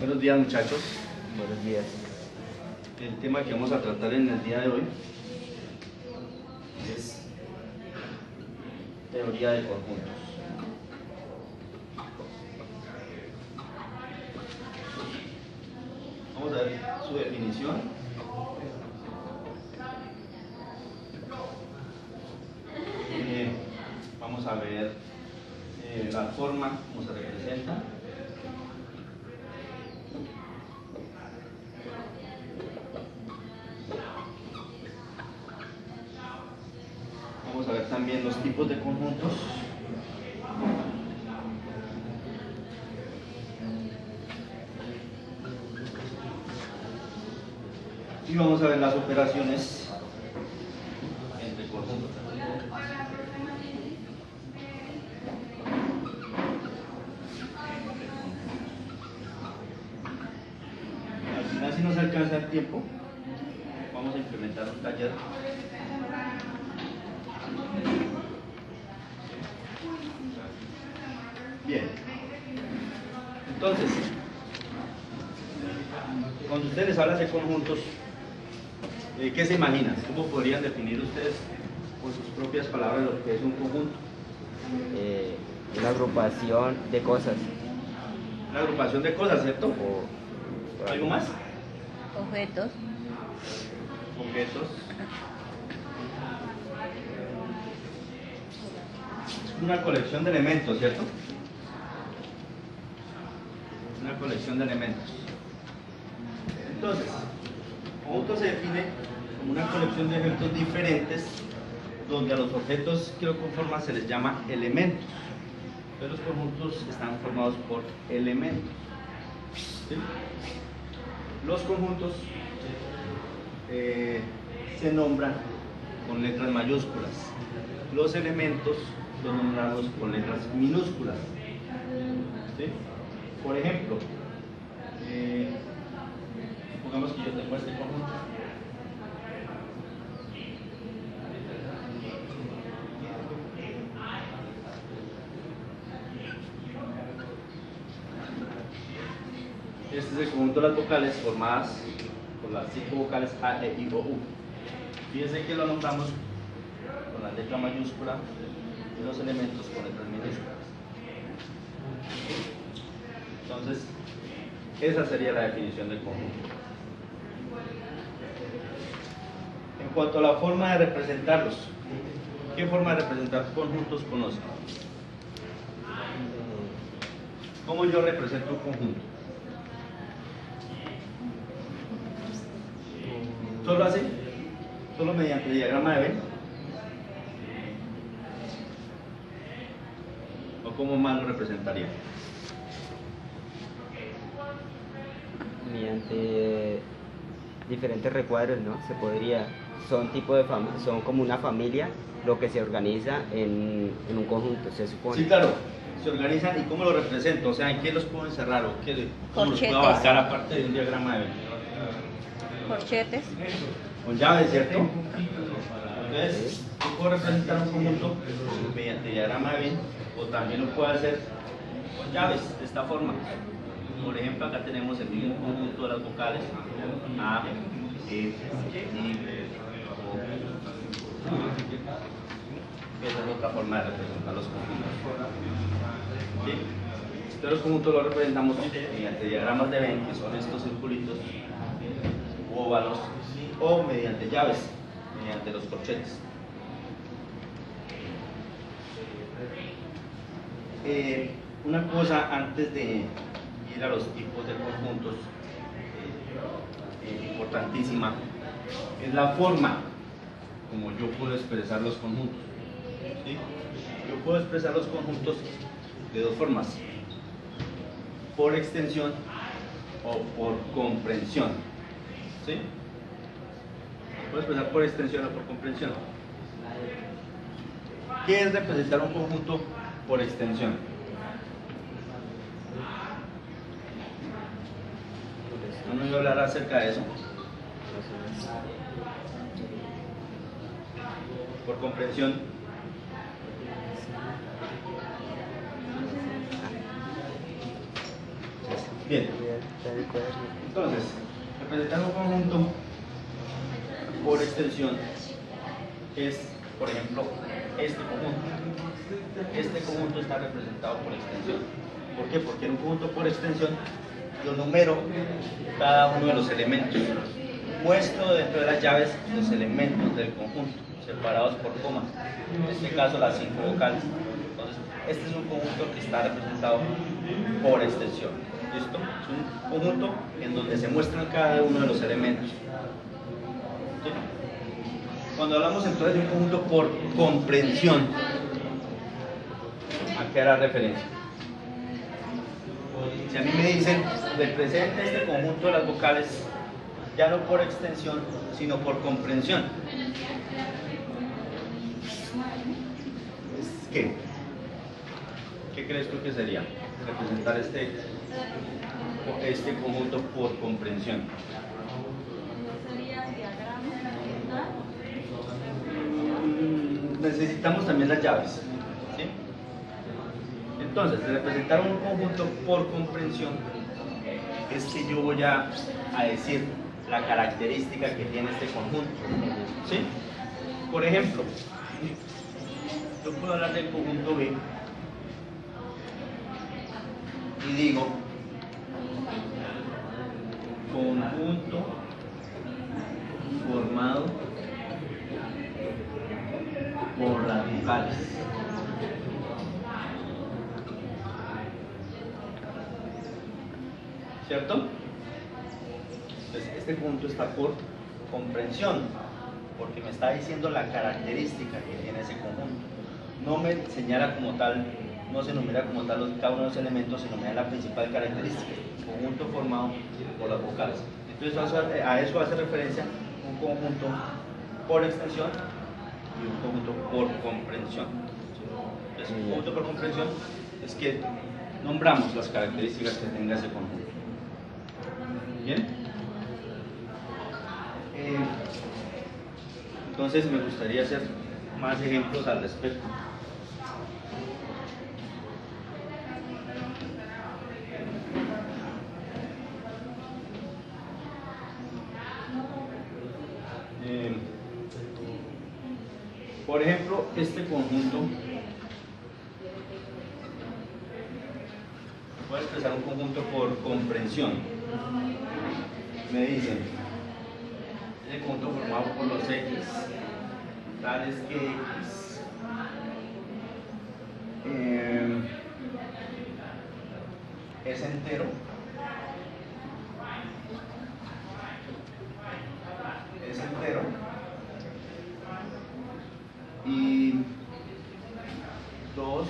Buenos días, muchachos. Buenos días. El tema que vamos a tratar en el día de hoy es teoría de conjuntos. Vamos a ver su definición. Vamos a ver la forma como se representa. Vamos a ver también los tipos de conjuntos. Y vamos a ver las operaciones entre conjuntos. Al final, si nos alcanza el tiempo, vamos a implementar un taller. Bien, entonces, cuando ustedes les hablan de conjuntos, ¿qué se imaginan? ¿Cómo podrían definir ustedes con sus propias palabras lo que es un conjunto? Una agrupación de cosas. Una agrupación de cosas, ¿cierto? ¿Algo más? Objetos. Objetos. Es una colección de elementos, ¿cierto? Una colección de elementos. Entonces, conjunto se define como una colección de elementos diferentes donde a los objetos que lo conforman se les llama elementos. Pero los conjuntos están formados por elementos. ¿Sí? Los conjuntos se nombran con letras mayúsculas. Los elementos son nombrados con letras minúsculas. ¿Sí? Por ejemplo, supongamos que yo tengo este conjunto. Este es el conjunto de las vocales formadas por las 5 vocales A, E, I, O, U. Fíjense que lo nombramos con la letra mayúscula y los elementos con letras minúsculas. Entonces, esa sería la definición del conjunto. En cuanto a la forma de representarlos, ¿qué forma de representar conjuntos conocen? ¿Cómo yo represento un conjunto? ¿Solo así? ¿Solo mediante el diagrama de Venn? ¿O cómo más lo representaría? Mediante diferentes recuadros, ¿no? Se podría, son como una familia, lo que se organiza en un conjunto, se supone. Sí, claro, se organizan. ¿Y cómo lo represento? O sea, ¿en qué los puedo encerrar? ¿O cómo los puedo Corchetes. abarcar aparte de un diagrama de Venn? Corchetes. Con llaves, ¿cierto? Entonces, yo puedo representar un conjunto mediante diagrama de Venn, o también lo puedo hacer con llaves, de esta forma. Por ejemplo, acá tenemos el mismo conjunto de las vocales A, E, I, O. Esa es otra forma de representar los conjuntos. ¿Sí? Entonces, los conjuntos los representamos mediante diagramas de Venn, que son estos circulitos, óvalos, o mediante llaves, mediante los corchetes. Una cosa antes de ir a los tipos de conjuntos, importantísima, es la forma como yo puedo expresar los conjuntos. ¿Sí? Yo puedo expresar los conjuntos de dos formas: por extensión o por comprensión. ¿Sí? Puedo expresar por extensión o por comprensión. ¿Qué es representar un conjunto por extensión? ¿No me voy a hablar acerca de eso? Por comprensión. Bien, entonces, representar un conjunto por extensión es, por ejemplo, este conjunto. Este conjunto está representado por extensión. ¿Por qué? Porque en un conjunto por extensión yo numero cada uno de los elementos. Muestro dentro de las llaves los elementos del conjunto, separados por comas. En este caso las 5 vocales. Entonces, este es un conjunto que está representado por extensión. ¿Listo? Es un conjunto en donde se muestran cada uno de los elementos. ¿Sí? Cuando hablamos entonces de un conjunto por comprensión, ¿a qué hará referencia? Si a mí me dicen, representa este conjunto de las vocales, ya no por extensión, sino por comprensión. ¿Qué? ¿Qué crees tú que sería? Representar este conjunto por comprensión. Necesitamos también las llaves. ¿Sí? Entonces, representar un conjunto por comprensión es que yo voy a decir la característica que tiene este conjunto. ¿Sí? Por ejemplo, yo puedo hablar del conjunto B y digo conjunto formado por las vocales. ¿Cierto? Entonces, este conjunto está por comprensión, porque me está diciendo la característica que tiene ese conjunto. No me señala como tal, no se enumera como tal cada uno de los elementos, sino me da la principal característica, conjunto formado por las vocales. Entonces a eso hace referencia un conjunto por extensión y un conjunto por comprensión. Entonces, un conjunto por comprensión es que nombramos las características que tenga ese conjunto. ¿Bien? Entonces me gustaría hacer más ejemplos al respecto. Por ejemplo, este conjunto voy a expresar un conjunto por comprensión. Me dicen, este conjunto formado por los X, tales que X es entero, y 2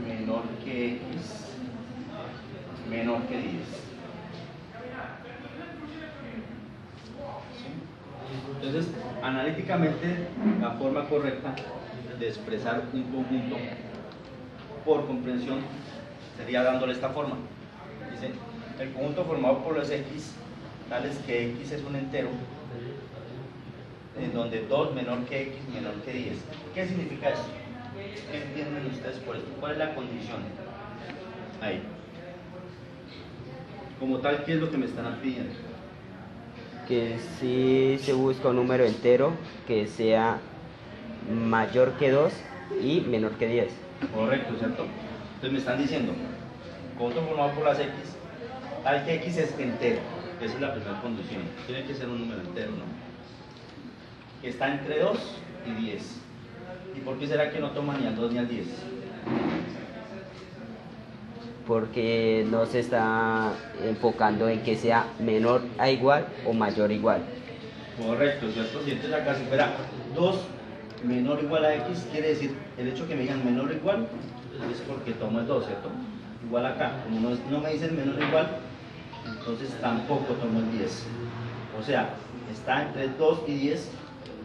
menor que X menor que 10. ¿Sí? Entonces, analíticamente, la forma correcta de expresar un conjunto por comprensión sería dándole esta forma. Dice, el conjunto formado por los X, tales que X es un entero, en donde 2 menor que X menor que 10. ¿Qué significa eso? ¿Qué entienden ustedes por esto? ¿Cuál es la condición? Ahí. Como tal, ¿qué es lo que me están pidiendo? Que si se busca un número entero que sea mayor que 2 y menor que 10. Correcto, ¿cierto? Entonces me están diciendo, conjunto formado por las X, tal que X es entero. Esa es la primera condición. Tiene que ser un número entero, ¿no? Que está entre 2 y 10. ¿Y por qué será que no toma ni al 2 ni al 10? Porque no se está enfocando en que sea menor a igual o mayor a igual. Correcto, ¿cierto? Si entonces acá si fuera 2 menor o igual a X, quiere decir, el hecho que me digan menor o igual es porque tomo el 2, ¿cierto? Igual acá, como no me dicen menor o igual, entonces tampoco tomo el 10. O sea, está entre 2 y 10,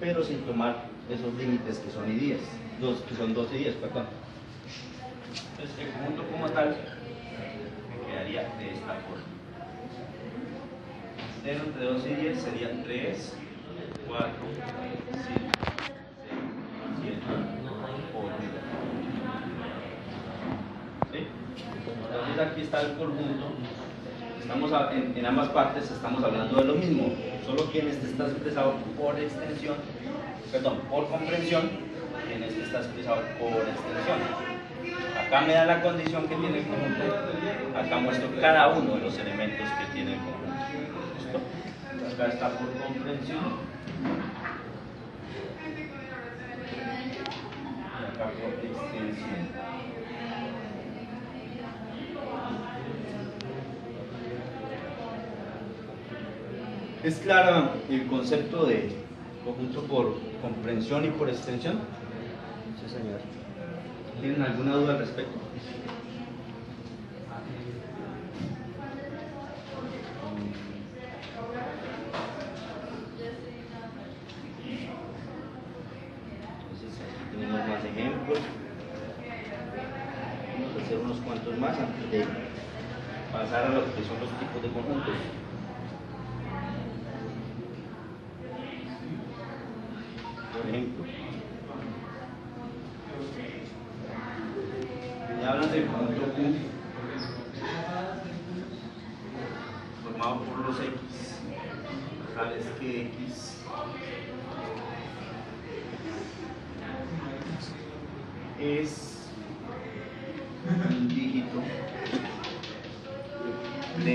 pero sin tomar esos límites que son 10, que son 2 y 10, perdón. Entonces el conjunto como tal me quedaría de esta forma. 0 entre 2 y 10 serían 3, 4, 5, 6, 7, 8. ¿Sí? Entonces aquí está el conjunto, en ambas partes estamos hablando de lo mismo, solo que en este está expresado por extensión, perdón, por comprensión, y en este está expresado por extensión. Acá me da la condición que tiene el conjunto, acá muestro cada uno de los elementos que tiene el conjunto. ¿Listo? Acá está por comprensión, y acá por extensión. ¿Es claro el concepto de conjunto por comprensión y por extensión? Sí, señor. ¿Tienen alguna duda al respecto? Entonces aquí tenemos más ejemplos. Vamos a hacer unos cuantos más antes de pasar a lo que son los tipos de conjuntos. Por ejemplo, me hablan del conjunto Q formado por los X, tales que X es un dígito de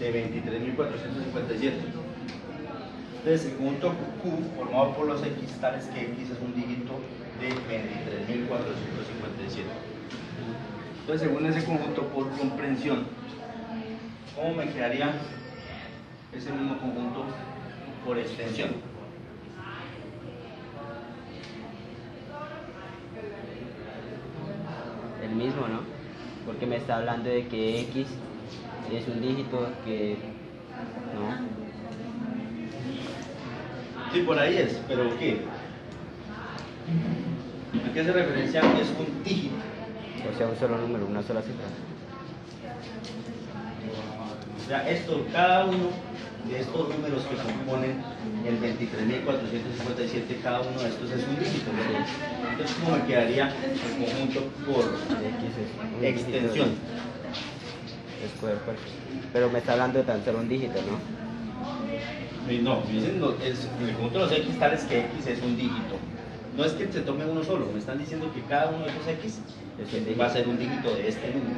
de 23.457. Entonces el conjunto Q formado por los X tales que X es un dígito de 23.457. Entonces según ese conjunto por comprensión, ¿cómo me quedaría ese mismo conjunto por extensión? El mismo, ¿no? Porque me está hablando de que X es un dígito que... ¿no? Sí, por ahí es, pero ¿qué? ¿A qué hace referencia? Es un dígito. O sea, un solo número, una sola cifra. O sea, cada uno de estos números que componen el 23.457, cada uno de estos es un dígito, ¿sí? Entonces, ¿cómo me quedaría el conjunto por X es un extensión? Square, pues. Pero me está hablando de tan solo un dígito, ¿no? No, dicen el conjunto de los X tales que X es un dígito. No es que se tome uno solo, me están diciendo que cada uno de esos X va a ser un dígito de este número.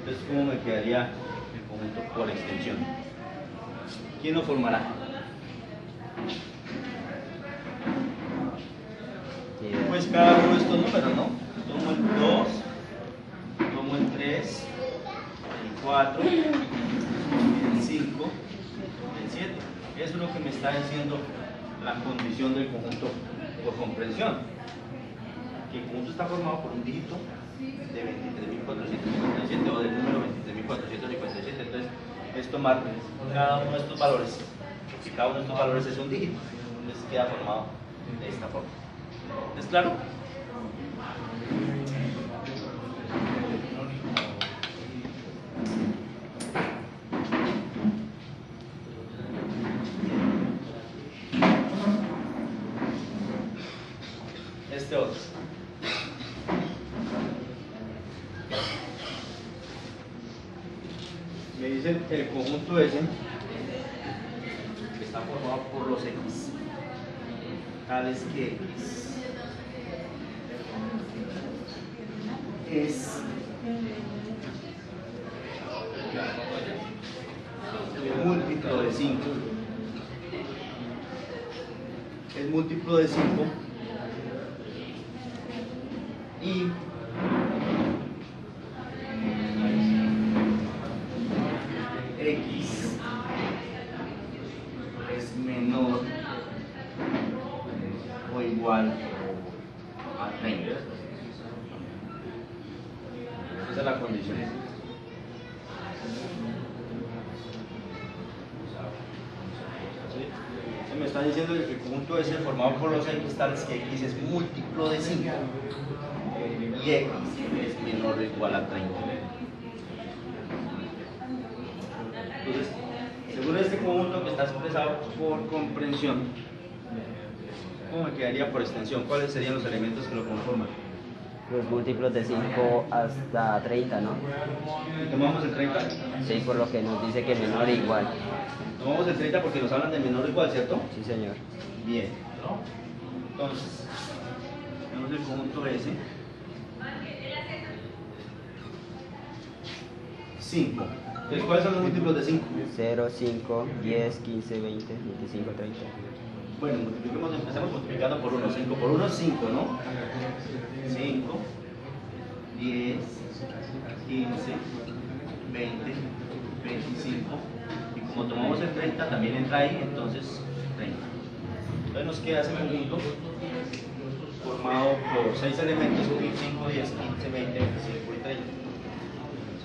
Entonces, ¿cómo me quedaría el conjunto por extensión? ¿Quién lo formará? Pues cada uno de estos números, ¿no? Tomo el 2, tomo el 3, el 4, el 5, el 7. Eso es lo que me está diciendo la condición del conjunto por comprensión. Que el conjunto está formado por un dígito de 23.457 o del número 23.457. Entonces, es tomar cada uno de estos valores, que cada uno de estos valores es un dígito. Entonces queda formado de esta forma. ¿Es claro? Este otro. Me dicen el conjunto S que está formado por los X, tales que X es múltiplo de 5. Es múltiplo de 5 y X es menor o igual a 30. Esa es la condición. Se me está diciendo que el conjunto S formado por los X tales que X es múltiplo de 5 y X es menor o igual a 30. Entonces, Según este conjunto que está expresado por comprensión, ¿cómo me quedaría por extensión? ¿Cuáles serían los elementos que lo conforman? Los múltiplos de 5 hasta 30, ¿no? ¿Y tomamos el 30? Sí, por lo que nos dice que menor o igual. Tomamos el 30 porque nos hablan de menor o igual, ¿cierto? Sí, señor. Bien. Entonces, tenemos el conjunto S. 5. Entonces, ¿cuáles son los múltiplos de 5? 0, 5, 10, 15, 20, 25, 30. Bueno, empecemos multiplicando por 1. 5 por 1 es 5, ¿no? 5, 10, 15, 20, 25. Y como tomamos el 30, también entra ahí, entonces 30. Entonces nos queda ese conjunto formado por 6 elementos, 5, 10, 15, 20, 25 y 30.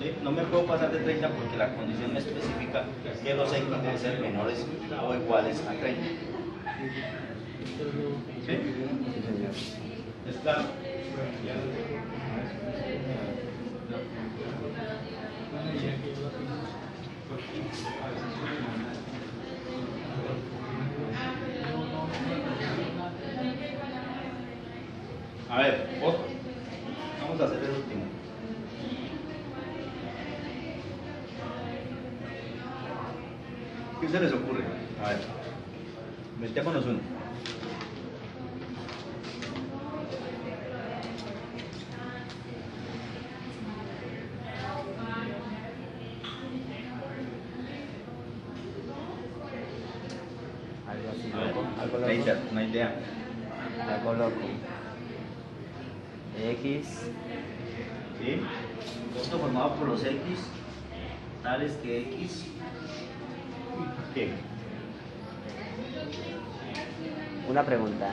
¿Sí? No me puedo pasar de 30 porque la condición me especifica que los X deben ser menores o iguales a 30. ¿Sí? Sí, señor. ¿Es claro? A ver, otro. Vamos a hacer el último. ¿Qué se les ocurre? A ver, metémonos uno. Algo así A ver, loco. Algo loco. una idea. Algo loco. X, ¿Sí? Esto formado por los X, tales que X. ¿Qué? una pregunta.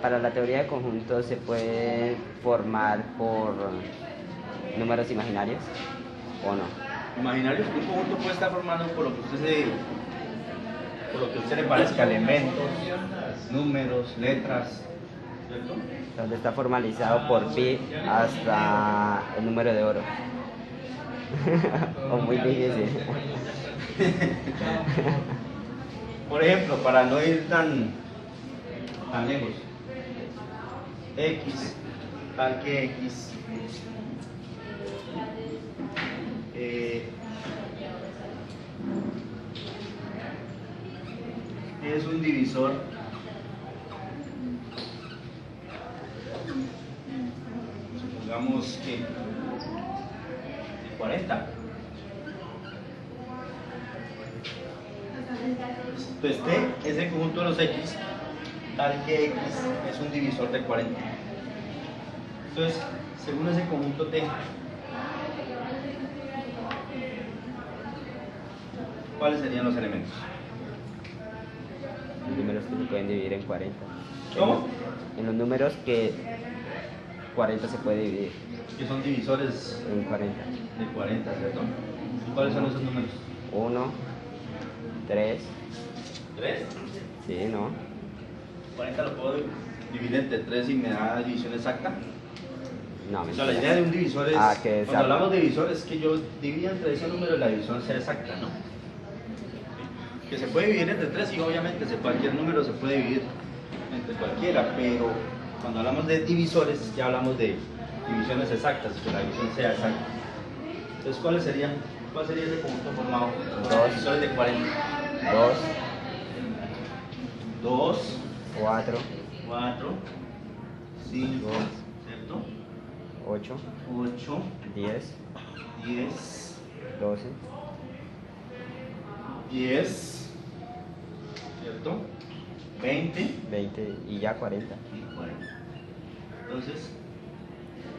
Para la teoría de conjuntos se puede formar por números imaginarios o no. Imaginarios, un conjunto puede estar formado por lo que usted le parezca, elementos, números, letras, ¿cierto? Donde está formalizado por pi hasta el número de oro. O muy difícil. Por ejemplo, para no ir tan lejos, X, tal que X, es un divisor supongamos que de 40. Entonces T es el conjunto de los X, tal que X es un divisor de 40. Entonces, según ese conjunto T, ¿cuáles serían los elementos? Los números que se pueden dividir en 40. ¿Cómo? En los números que 40 se puede dividir Que son divisores en 40. de 40, ¿cierto? ¿Y cuáles son esos números? 1, 3, 3. sí, ¿no? 40 lo puedo dividir entre 3 y me da división exacta. No, O sea, la mentira. idea de un divisor es, que es cuando hablamos de divisor, es que yo divida entre ese número y la división sea exacta, ¿no? Que se puede dividir entre 3 y obviamente cualquier número se puede dividir entre cualquiera, pero cuando hablamos de divisores ya hablamos de divisiones exactas, que la división sea exacta. Entonces, ¿cuál sería ese conjunto formado por Dos. divisores de 40? 2, 2, 4, 4, 5, Dos. ¿cierto? 8, 8, 10, 10, 12, 10, ¿cierto? 20 20 y ya 40. y 40. Entonces,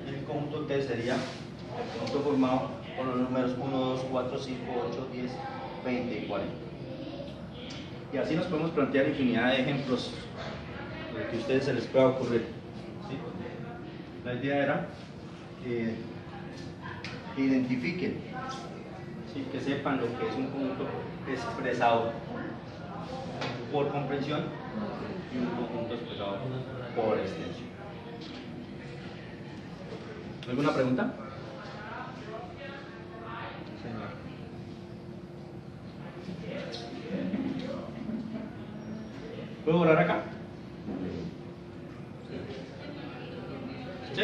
el conjunto T sería el conjunto formado por los números 1, 2, 4, 5, 8, 10, 20 y 40. Y así nos podemos plantear infinidad de ejemplos de que a ustedes se les pueda ocurrir. ¿Sí? La idea era que identifiquen, ¿sí? Que sepan lo que es un conjunto expresado por comprensión y un conjunto expresado por extensión. ¿Alguna pregunta? Señor. ¿Puedo borrar acá? ¿Sí?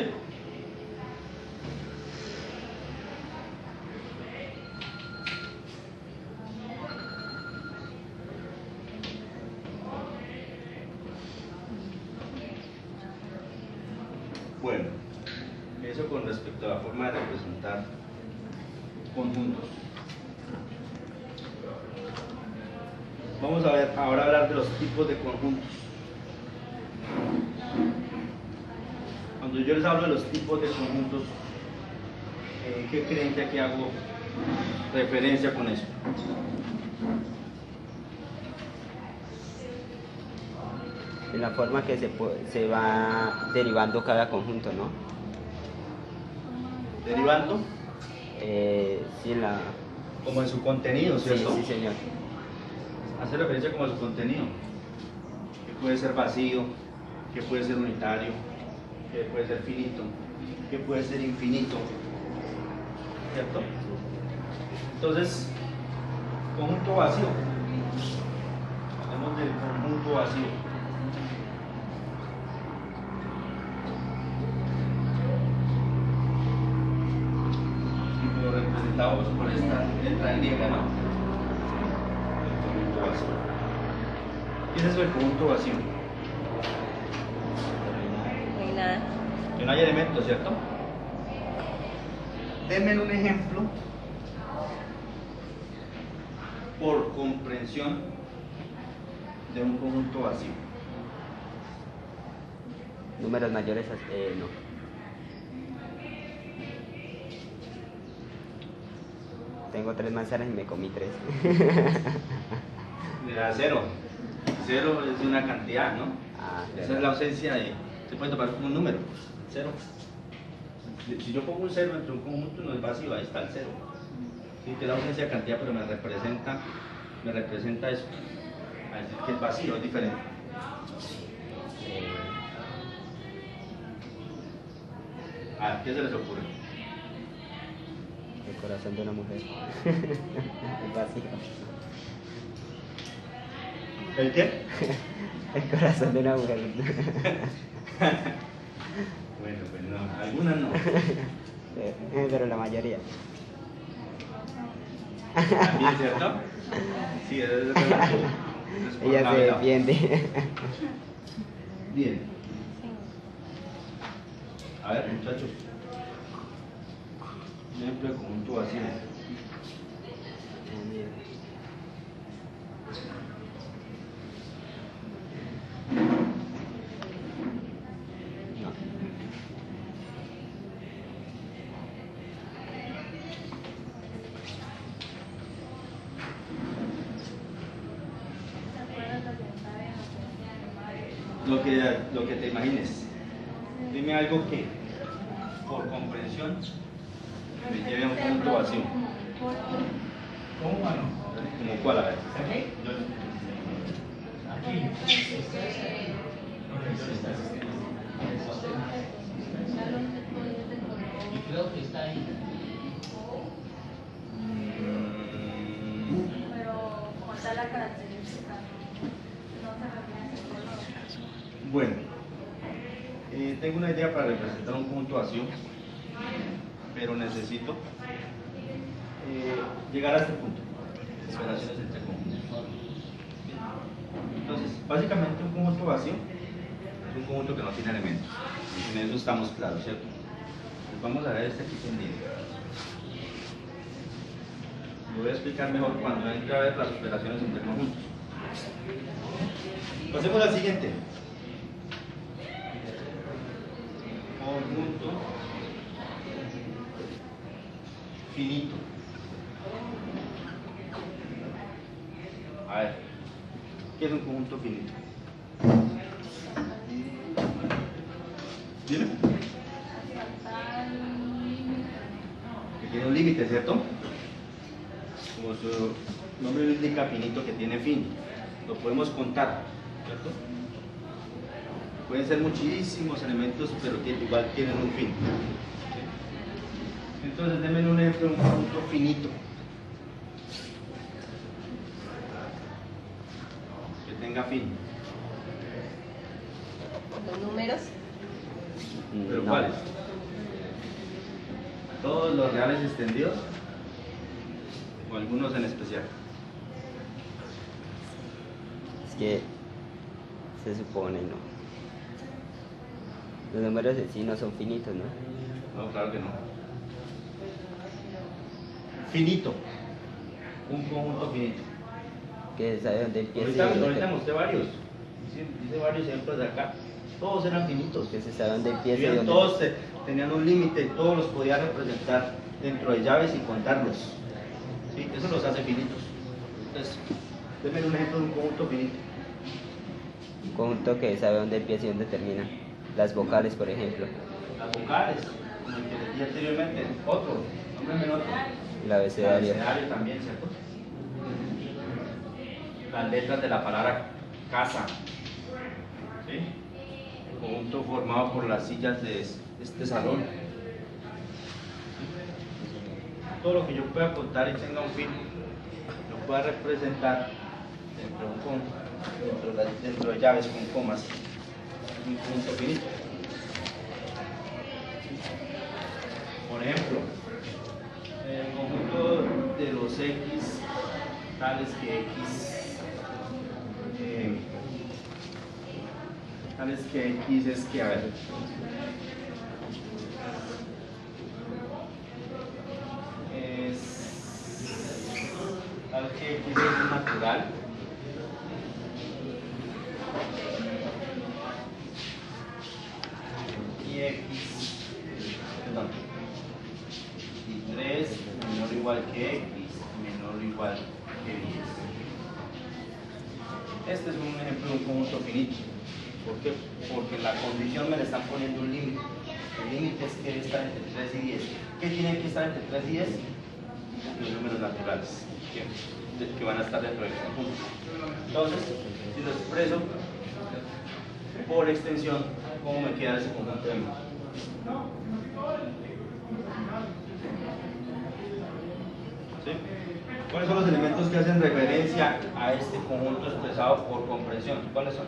Bueno, eso con respecto a la forma de representar conjuntos. Vamos a ver ahora hablar de los tipos de conjuntos. Cuando yo les hablo de los tipos de conjuntos, ¿qué creen que aquí hago referencia con eso? En la forma que se va derivando cada conjunto, ¿no? Derivando, Sí, en la... como en su contenido, Sí, ¿cierto? sí, señor. Hace referencia como a su contenido, que puede ser vacío, que puede ser unitario, que puede ser finito, que puede ser infinito, ¿cierto? Entonces, conjunto vacío. Hablemos del conjunto vacío. Lo representamos por esta letra griega, ¿no? El conjunto vacío. ¿Qué es eso del conjunto vacío? No hay nada. Que no hay elementos, ¿cierto? Denme un ejemplo por comprensión de un conjunto vacío. Números mayores, no. Tengo 3 manzanas y me comí 3. Mira, cero. Cero es una cantidad, ¿no? Ah, Esa claro. es la ausencia de... Se puede tomar como un número. Cero. Si yo pongo un cero entre un conjunto no es vacío, ahí está el cero. Sí, que es la ausencia de cantidad, pero me representa eso. A decir que es vacío, es diferente. ¿Qué se les ocurre? El corazón de una mujer. Es vacío. ¿El qué? El corazón de una mujer. Bueno, pues no, algunas no. Pero la mayoría. También, ¿cierto? Sí, es relativo. Es por Ella la se verdad. defiende. Bien. A ver, muchachos. Un ejemplo de conjunto vacío. No. Lo que te imagines. Dime algo que, por comprensión, me lleve a un conjunto vacío. ¿Cómo, mano? ¿Como cuál? A ver. ¿Aquí? Aquí. Y creo que está ahí. Pero como está la característica, no se refiere al color. Bueno, tengo una idea para representar un conjunto vacío, pero necesito llegar a este punto. Relaciones entre conjuntos. Entonces, básicamente un conjunto vacío es un conjunto que no tiene elementos. En eso estamos claros, ¿cierto? Pues vamos a ver este aquí pendiente. Lo voy a explicar mejor cuando entre a ver las operaciones entre conjuntos. Pasemos al siguiente. Conjunto finito. A ver, ¿qué es un conjunto finito? Dime. Que tiene un límite, ¿cierto? Como su nombre lo indica, finito, que tiene fin. Lo podemos contar, ¿cierto? Pueden ser muchísimos elementos, pero que igual tienen un fin. ¿Sí? Entonces, denme un ejemplo de un conjunto finito. Que tenga fin. Los números. ¿Pero No. cuáles? ¿Todos los reales extendidos? ¿O algunos en especial? Es que se supone, ¿no? Los números en sí no son finitos, ¿no? No, claro que no. Finito. Un conjunto finito. Que sabe dónde empieza y Ahorita dónde termina. mostré varios. Dice varios ejemplos de acá. Todos eran finitos. Que se sabe dónde empieza y Bien, dónde todos tenían un límite, todos los podía representar dentro de llaves y contarlos. ¿Sí? Eso los hace finitos. Entonces, denme un ejemplo de un conjunto finito. Un conjunto que sabe dónde empieza y dónde termina. Las vocales, por ejemplo. Las vocales, como el que les di anteriormente. Otro, nómbrame otro. El abecedario. El abecedario también, ¿cierto? Las letras de la palabra casa. ¿Sí? El conjunto formado por las sillas de este salón. Todo lo que yo pueda contar y tenga un fin, lo pueda representar dentro de llaves con comas, un conjunto finito. Por ejemplo, el conjunto de los X, tales que X es que, a ver, tal que X es natural. Y X, perdón, y 3 menor o igual que X, menor o igual que 10. Este es un ejemplo de un conjunto finito. ¿Por qué? Porque la condición me le están poniendo un límite. El límite es que debe estar entre 3 y 10. ¿Qué tiene que estar entre 3 y 10? Los números naturales que van a estar dentro del conjunto. Entonces, si lo expreso por extensión, ¿cómo me queda ese conjunto de números? ¿Sí? ¿Cuáles son los elementos que hacen referencia a este conjunto expresado por comprensión? ¿Cuáles son?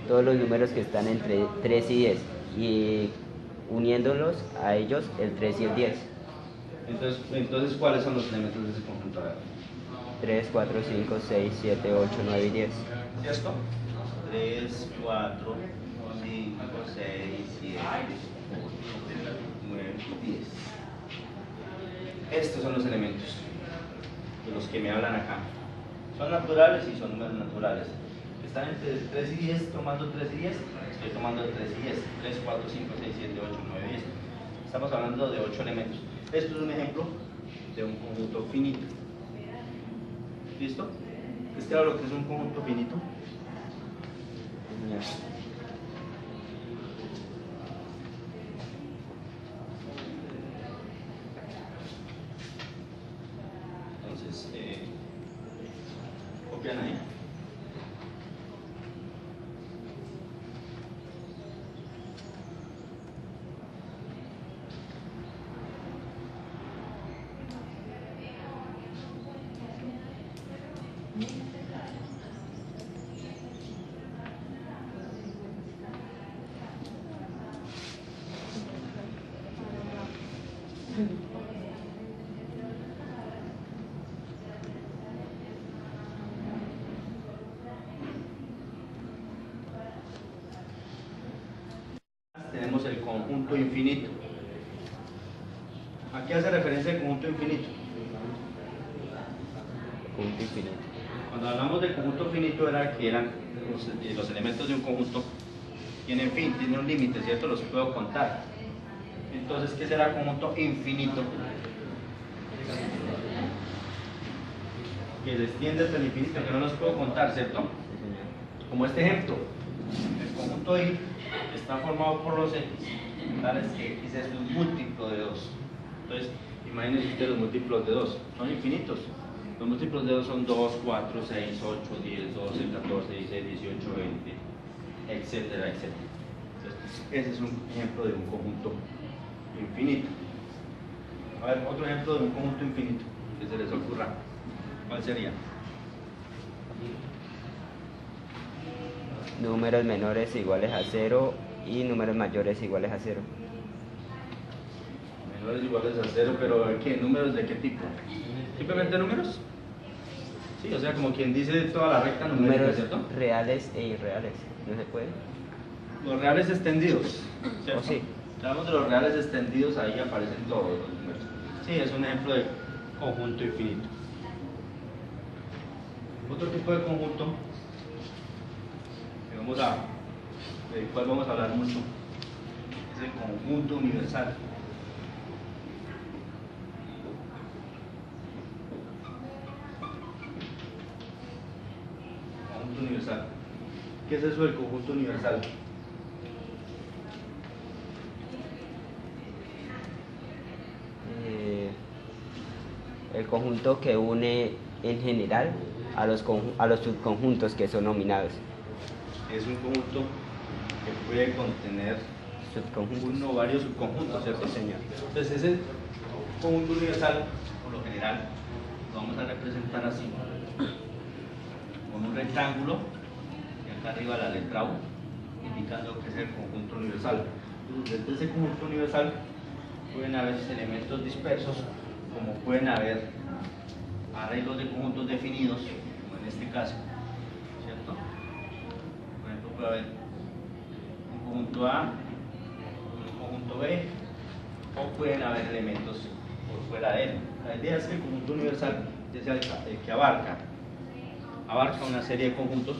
Todos los números que están entre 3 y 10 y uniéndolos a ellos el 3 y el 10. Entonces ¿cuáles son los elementos de ese conjunto? 3, 4, 5, 6, 7, 8, 9 y 10. ¿Cierto? 3, 4, 5, 6, 7, 8, 9 y 10. Estos son los elementos de los que me hablan acá. Son naturales y son números naturales. Están entre 3 y 10, tomando 3 y 10, estoy tomando 3 y 10, 3, 4, 5, 6, 7, 8, 9, 10. Estamos hablando de 8 elementos. Esto es un ejemplo de un conjunto finito. ¿Listo? ¿Es claro lo que es un conjunto finito? Entonces, copian ahí. Tenemos el conjunto infinito. ¿A qué hace referencia el conjunto infinito? Punto infinito. Cuando hablamos del conjunto finito era que eran los elementos de un conjunto tienen fin, tienen un límite, ¿cierto? Los puedo contar. Entonces, ¿qué será conjunto infinito? Que se extiende hasta el infinito, que no los puedo contar, ¿cierto? Como este ejemplo. El conjunto I está formado por los X, tales que X es un múltiplo de 2. Entonces, imagínense ustedes los múltiplos de 2, son infinitos. Los múltiplos de 2 son 2, 4, 6, 8, 10, 12, 14, 16, 18, 20, etcétera, etcétera. Entonces, ese es un ejemplo de un conjunto infinito. A ver, otro ejemplo de un conjunto infinito que se les ocurra. ¿Cuál sería? Números menores iguales a 0 y números mayores iguales a 0. Menores iguales a 0, pero ¿qué? ¿Números de qué tipo? ¿Simplemente números? Sí, o sea, como quien dice toda la recta numérica, Números ¿cierto? reales e irreales. ¿No se puede? Los reales extendidos, ¿cierto? ¿O sí? Si hablamos de los reales extendidos, ahí aparecen todos los números. Sí, es un ejemplo de conjunto infinito. Otro tipo de conjunto, del cual vamos a hablar mucho, es el conjunto universal. Conjunto universal. ¿Qué es eso del conjunto universal? El conjunto que une en general a los subconjuntos que son nominados. Es un conjunto que puede contener Subconjuntos. uno o varios subconjuntos, ¿cierto? Sí, señor. Entonces ese conjunto universal, por lo general, lo vamos a representar así, con un rectángulo, y acá arriba la letra U, indicando que es el conjunto universal. Entonces, desde ese conjunto universal pueden haber elementos dispersos, como pueden haber arreglos de conjuntos definidos, como en este caso, ¿cierto? Por ejemplo, puede haber un conjunto A, un conjunto B, o pueden haber elementos por fuera de él. La idea es que el conjunto universal es el que abarca una serie de conjuntos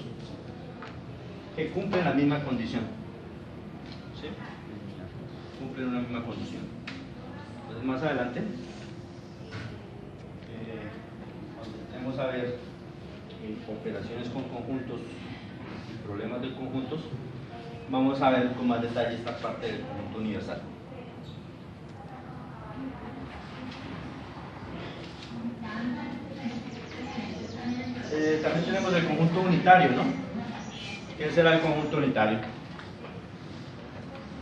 que cumplen la misma condición. ¿Sí? Cumplen una misma condición. Entonces, más adelante vamos a ver operaciones con conjuntos y problemas de conjuntos. Vamos a ver con más detalle esta parte del conjunto universal. También tenemos el conjunto unitario, ¿no? ¿Qué será el conjunto unitario?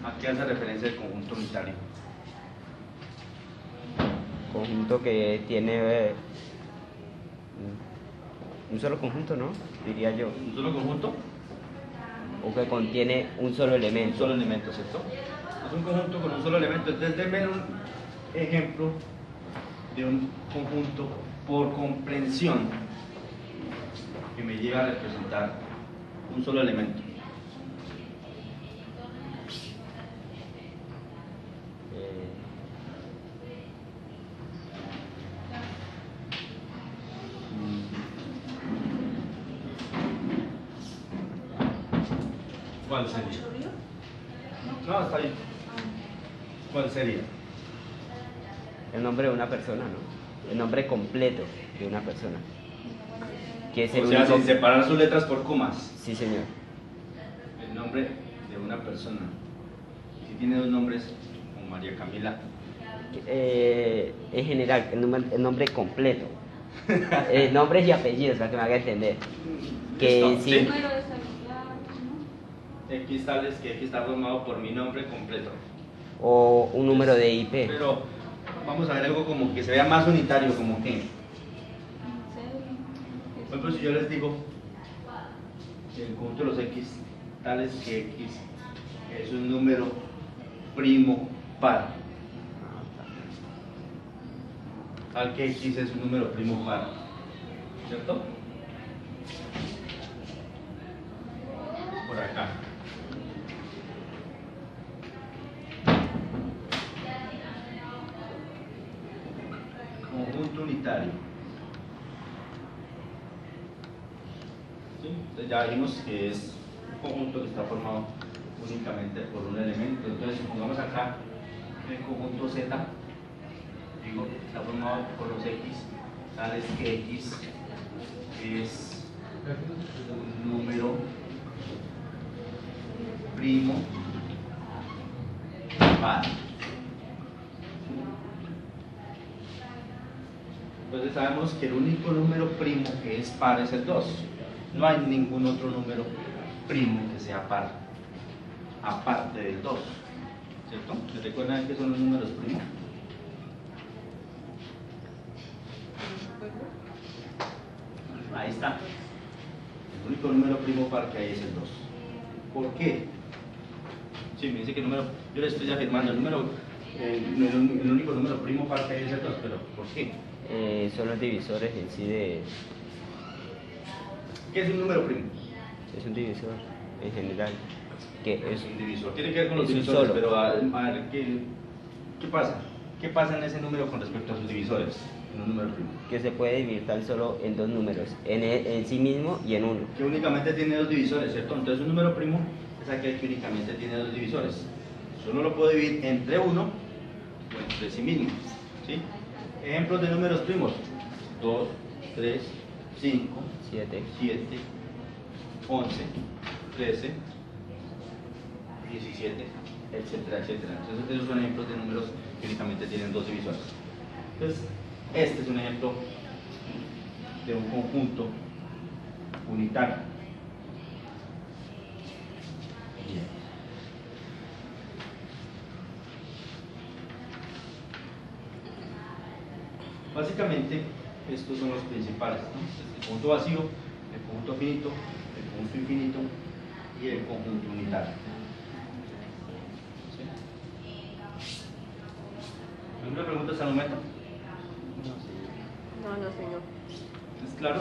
¿A qué hace referencia el conjunto unitario? Conjunto que tiene un solo conjunto, ¿no? Diría yo. ¿Un solo conjunto? O que contiene un solo Un elemento. solo elemento, ¿cierto? Es un conjunto con un solo elemento. Entonces, denme un ejemplo de un conjunto por comprensión que me lleva a representar un solo elemento. ¿Cuál sería? No, está bien. ¿Cuál sería? El nombre de una persona, ¿no? El nombre completo de una persona. Que es el O sea, único... sin separar sus letras por comas. Sí, señor. El nombre de una persona. Si tiene dos nombres, como María Camila. En general, el nombre completo. Nombres y apellidos, para que me haga entender. Que Listo, sí, ¿sí? Número de celular, ¿no? X tales que X está formado por mi nombre completo. o un número de IP. Pero vamos a ver algo como que se vea más unitario, como que. Por ejemplo, si yo les digo el conjunto de los X tales que X es un número primo par. Tal que X es un número primo par. ¿Cierto? Por acá. Conjunto unitario. ¿Sí? Entonces ya vimos que es un conjunto que está formado únicamente por un elemento. Entonces, supongamos acá el conjunto Z, digo, está formado por los X, tales que X es un número primo par. Entonces sabemos que el único número primo que es par es el 2. No hay ningún otro número primo que sea par, aparte del 2. ¿Cierto? ¿Se recuerdan qué son los números primos? Ahí está. El único número primo par que hay es el 2. ¿Por qué? Sí, me dice que el número, yo le estoy afirmando, el único número primo par que hay es el 2, pero ¿por qué? Son los divisores en sí de... ¿Qué es un número primo? Es un divisor en general. Que Es un divisor. Tiene que ver con los es un divisores, solo. pero a ver, ¿qué pasa? ¿Qué pasa en ese número con respecto a sus divisores? En un número primo. Que se puede dividir tan solo en dos números, en sí mismo y en uno. Que únicamente tiene dos divisores, ¿cierto? Entonces un número primo es aquel que únicamente tiene dos divisores. Solo lo puedo dividir entre uno o entre sí mismo. ¿Sí? Ejemplos de números primos: 2, 3, 5, 7. 7, 11, 13, 17, etcétera, etcétera. Entonces esos son ejemplos de números que únicamente tienen dos divisores. Entonces, este es un ejemplo de un conjunto unitario. Bien. Básicamente, estos son los principales, ¿no? El conjunto vacío, el conjunto finito, el conjunto infinito y el conjunto unitario. ¿Sí? ¿Alguna pregunta hasta el momento? No, no, señor. ¿Es claro?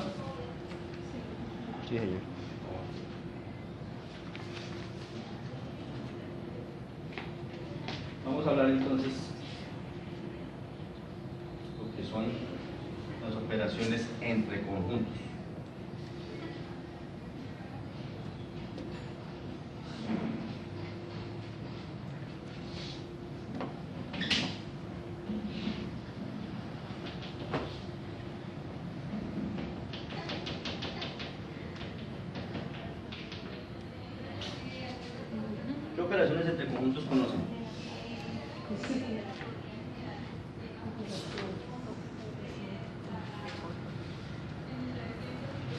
Sí, señor. Vamos a hablar entonces lo que son las operaciones entre conjuntos. ¿Qué operaciones entre conjuntos conocen?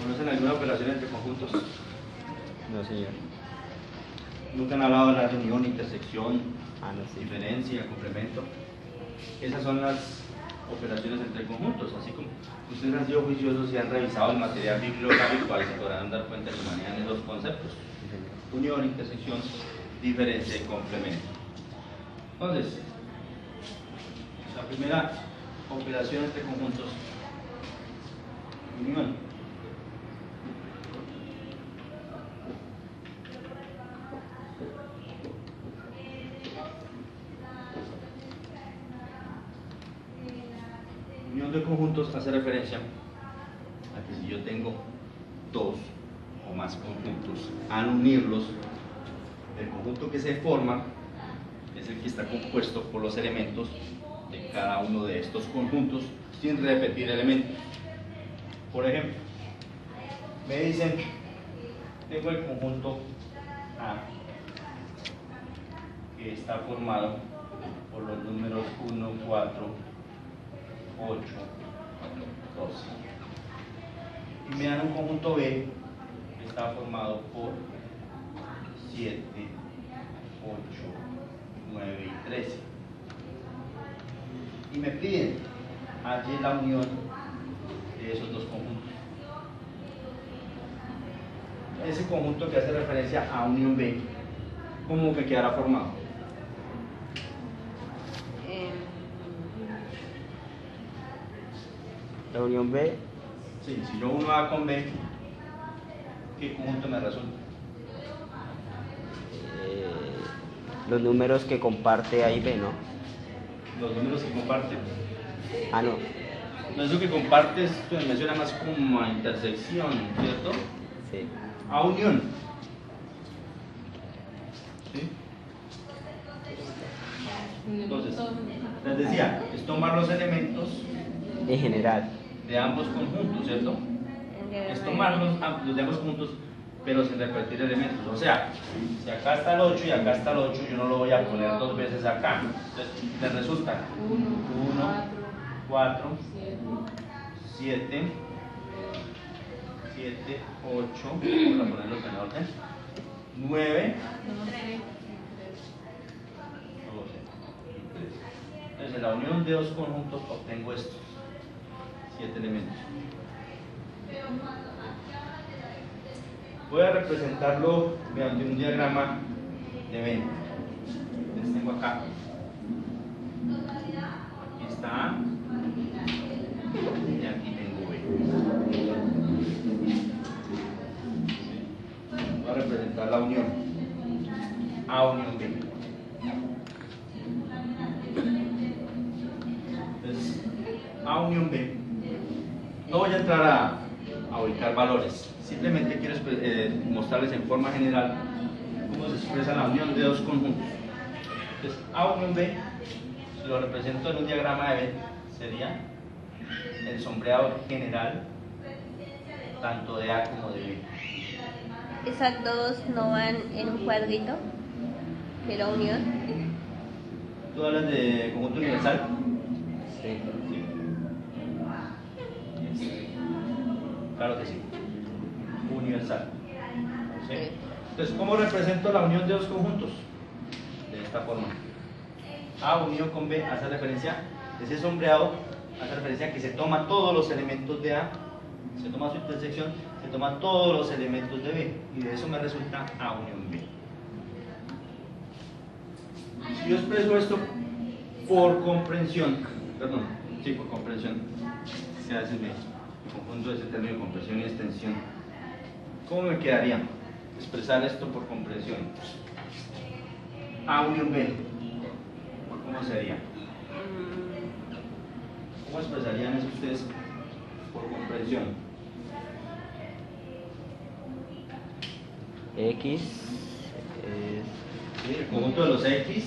¿Conocen alguna operación entre conjuntos? No, señor. Nunca han hablado de la reunión, intersección, No, sí. diferencia, complemento. Esas son las operaciones entre conjuntos. Así como ustedes han sido juiciosos y han revisado el material bibliográfico, se podrán dar cuenta que manejan esos conceptos: Sí, señor. unión, intersección, diferencia y complemento. Entonces, la primera operación entre conjuntos, unión. Unión de conjuntos hace referencia a que si yo tengo dos o más conjuntos, al unirlos, el conjunto que se forma es el que está compuesto por los elementos de cada uno de estos conjuntos sin repetir elementos. Por ejemplo, me dicen, tengo el conjunto A, que está formado por los números 1, 4, 8, 12. Y me dan un conjunto B que está formado por 7, 8, 9 y 13. Y me piden hallar la unión de esos dos conjuntos. Ese conjunto que hace referencia a unión B, ¿cómo me quedará formado? La unión B, Sí, si yo uno A con B, ¿qué conjunto me resulta? los números que comparte A y B, ¿no? Los números que comparten. No. No, eso que compartes pues, me suena más como a intersección, ¿cierto? Sí. A unión. ¿Sí? Entonces, les decía, es tomar los elementos En general. de ambos conjuntos, ¿cierto? Es tomar los de ambos conjuntos, pero sin repetir elementos. O sea, si acá está el 8 y acá está el 8, yo no lo voy a poner dos veces acá. Entonces, me resulta 1, 4, 7, 8, vamos a ponerlos en orden, 9, 12 y 13. Entonces, en la unión de dos conjuntos obtengo estos 7 elementos. Voy a representarlo mediante un diagrama de Venn. Les tengo acá. Aquí está A y aquí tengo B. Voy a representar la unión. A unión B. Entonces, A unión B. No voy a entrar a ubicar valores. Simplemente quiero mostrarles en forma general cómo se expresa la unión de dos conjuntos. Entonces, A unión B, si lo represento en un diagrama de Venn, sería el sombreado general tanto de A como de B. Esas dos no van en un cuadrito de la unión. ¿Tú hablas de conjunto universal? Sí. Sí. Claro que sí. Universal. ¿Sí? Entonces, ¿cómo represento la unión de dos conjuntos? De esta forma. A unión con B hace referencia, ese sombreado hace referencia a que se toma todos los elementos de A, se toma su intersección, se toma todos los elementos de B, y de eso me resulta A unión B. Si yo expreso esto por comprensión, perdón, sí, por comprensión, que a veces me confundo ese término de comprensión y extensión. ¿Cómo me quedaría expresar esto por comprensión? A unión B, ¿cómo sería? ¿Cómo expresarían eso ustedes por comprensión? X es ¿Sí? El conjunto de los X,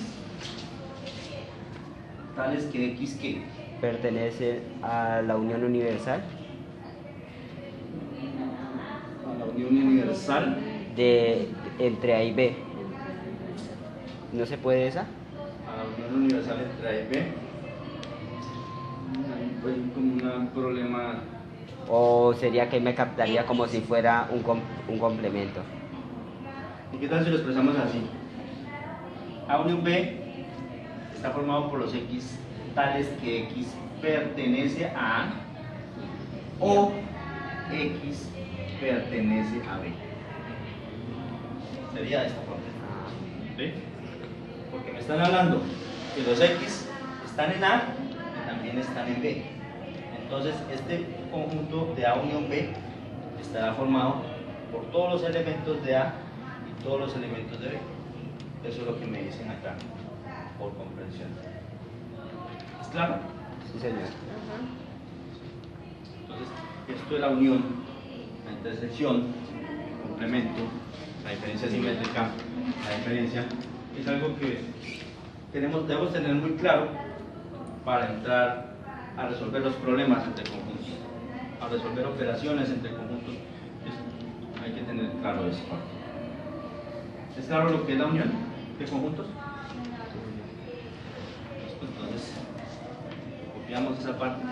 tales que X que pertenece a la unión universal a la unión universal de entre A y B. ¿No se puede esa? a la unión universal entre A y B. Hay como un problema. ¿O sería que me captaría como si fuera un complemento? ¿Y qué tal si lo expresamos así? A unión B está formado por los X tales que X pertenece a A o X pertenece a B. Sería de esta forma. ¿Sí? Porque me están hablando que los X están en A y también están en B. Entonces, este conjunto de A unión B estará formado por todos los elementos de A y todos los elementos de B. Eso es lo que me dicen acá, por comprensión. ¿Es claro? Sí, señor. Entonces, esto es la unión, la intersección, el complemento, la diferencia simétrica, la diferencia, es algo que debemos tener muy claro para entrar a resolver los problemas entre conjuntos, a resolver operaciones entre conjuntos. Hay que tener claro eso. ¿Es claro lo que es la unión de conjuntos? Entonces, copiamos esa parte.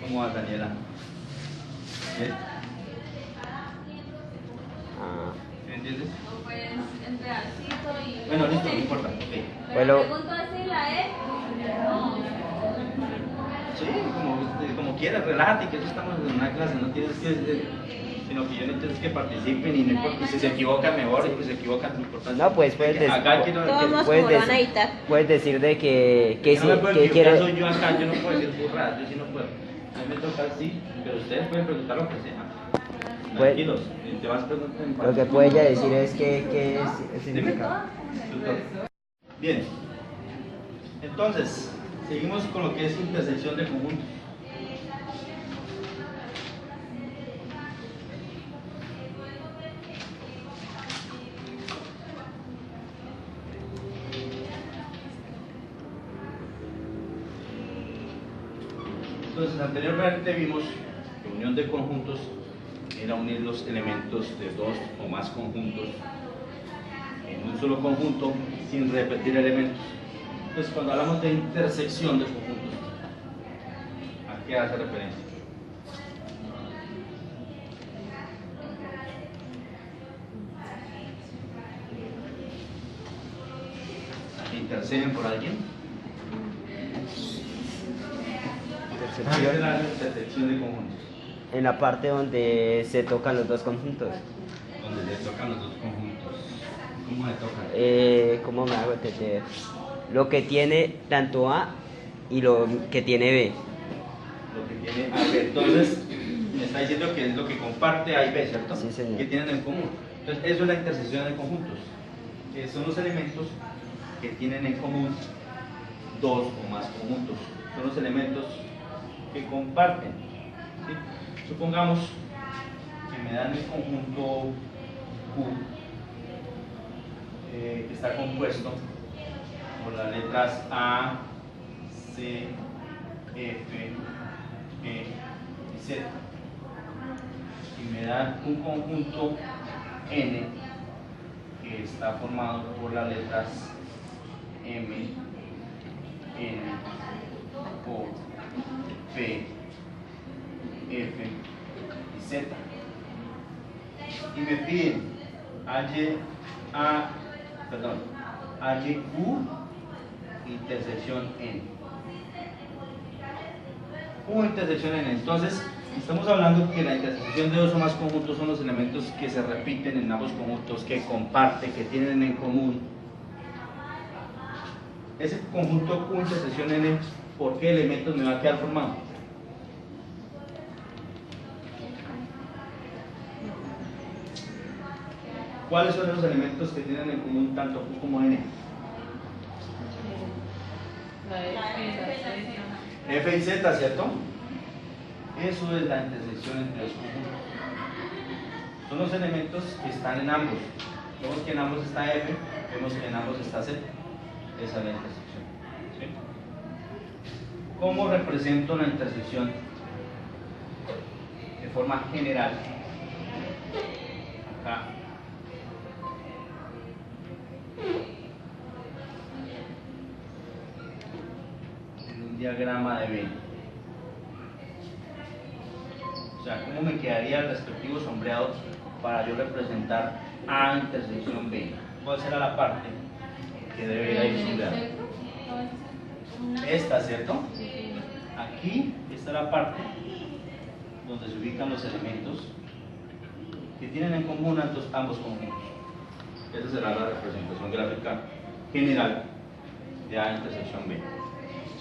¿Cómo vas, Daniela? ¿Bien? Ah, ¿Me entiendes? Pues en pedacito y... Bueno, listo, no importa. Ok. Pero Bueno. pregunto así la E. No. Sí, como quieras, relájate, que eso estamos en una clase, no tienes que, sino que yo no tienes que participen y no importa, si se equivocan mejor, y pues se equivocan, no importa. No, pues puedes decir, Acá quiero, Todos nos puedes como lo van a decir, editar. puedes decir de que que no me sí, puedo que equivocar, quiere, soy yo acá, yo no puedo decir burradas, yo sí no puedo. A mí me toca así, pero ustedes pueden preguntar lo que sea. Pues- Tranquilos, y te vas preguntando. lo que puede ella decir es que es el Dime. significado. Bien, entonces, seguimos con lo que es intersección de conjuntos. Entonces, anteriormente vimos que unión de conjuntos era unir los elementos de dos o más conjuntos en un solo conjunto sin repetir elementos. Entonces, cuando hablamos de intersección de conjuntos, ¿a qué hace referencia? ¿Interceden por alguien? ¿Qué es la intersección de conjuntos? En la parte donde se tocan los dos conjuntos. Donde se tocan los dos conjuntos. ¿Cómo se tocan? ¿Cómo me hago entender? Lo que tiene tanto A y lo que tiene B. Lo que tiene A y B. Entonces, me está diciendo que es lo que comparte A y B, ¿cierto? Sí, señor. Que tienen en común. Entonces, eso es la intersección de conjuntos. Que son los elementos que tienen en común dos o más conjuntos. Son los elementos que comparten. ¿Sí? Supongamos que me dan el conjunto Q, que está compuesto por las letras A, C, F, E y Z. Y me dan un conjunto N que está formado por las letras M, N, O, P, F y Z. Y me piden AYQ intersección N. ¿Cómo intersección N? Entonces, estamos hablando que la intersección de dos o más conjuntos son los elementos que se repiten en ambos conjuntos, que comparten, que tienen en común. Ese conjunto Q intersección N, ¿por qué elementos me va a quedar formado? ¿Cuáles son los elementos que tienen en común tanto Q como N? F y Z, ¿cierto? Eso es la intersección entre los conjuntos. Son los elementos que están en ambos. Vemos que en ambos está F, vemos que en ambos está Z. Esa es la intersección. ¿Sí? ¿Cómo represento la intersección? De forma general. Acá. En un diagrama de Venn. O sea, ¿cómo me quedaría el respectivo sombreado para yo representar A intersección B? ¿Cuál será la parte que debe ir sombreada? Esta, ¿cierto? Aquí está la parte donde se ubican los elementos que tienen en común ambos conjuntos. Esa será la representación gráfica general de A intersección B.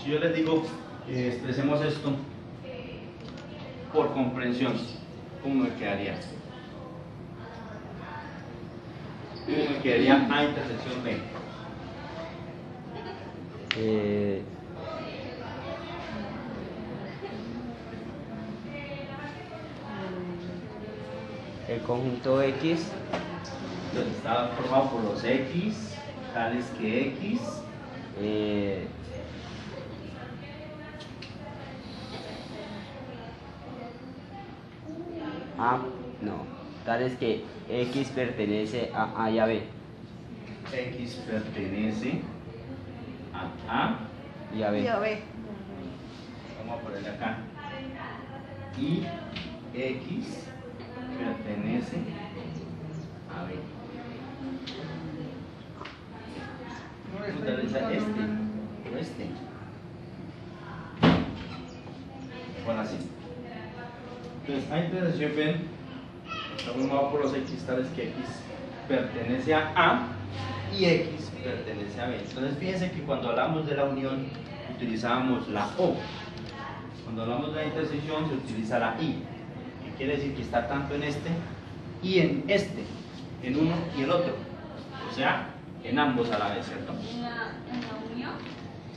Si yo les digo que expresemos esto por comprensión, ¿cómo me quedaría? ¿Cómo me quedaría A intersección B? El conjunto X Entonces, está formado por los X, tales que X, tales que X pertenece a A y a B. X pertenece a A Y a B. vamos a ponerle acá, y X pertenece a B. ¿Cómo realiza este o este? Bueno, así. Entonces, A intersección B está formado por los X tales que X pertenece a A y X pertenece a B. Entonces, fíjense que cuando hablamos de la unión utilizábamos la O. Cuando hablamos de la intersección se utiliza la I. Que quiere decir que está tanto en este y en este, en uno y el otro. O sea, en ambos a la vez, ¿cierto? En la unión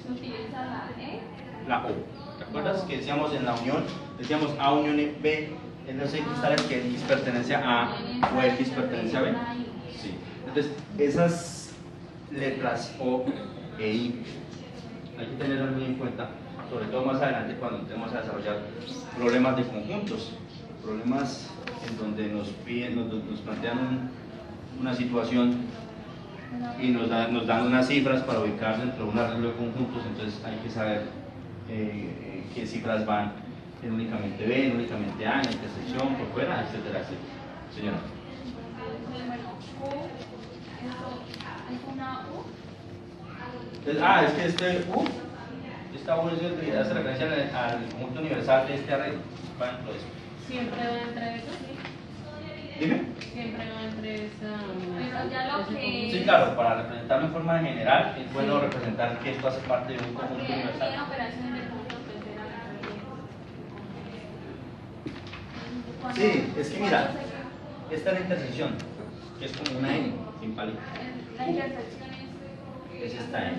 se utiliza la E. La O. ¿Te acuerdas que decíamos en la unión? Decíamos A unión B, en los X tales que X pertenece a A o X pertenece a B. Sí. Entonces, esas letras O e I hay que tenerlas muy en cuenta, sobre todo más adelante cuando entremos a desarrollar problemas de conjuntos, problemas en donde nos plantean una situación y nos dan unas cifras para ubicar dentro de un arreglo de conjuntos, entonces hay que saber qué cifras van en únicamente B, en únicamente A, en la intersección, por fuera, etcétera, etcétera. Señora. Bueno, Q, eso, es una U. Es que este U, esta U hace referencia al conjunto universal de este arreglo. Va dentro de eso. Siempre va entre eso. Dime. Siempre va entre esa. Pero ya lo que. Sí, claro, para representarlo en forma general es bueno representar que esto hace parte de un conjunto Porque universal. tiene operaciones de conjunto que serán. Sí, es que mira, esta es la intersección, que es como una N, sin palito. La intersección Es esta N.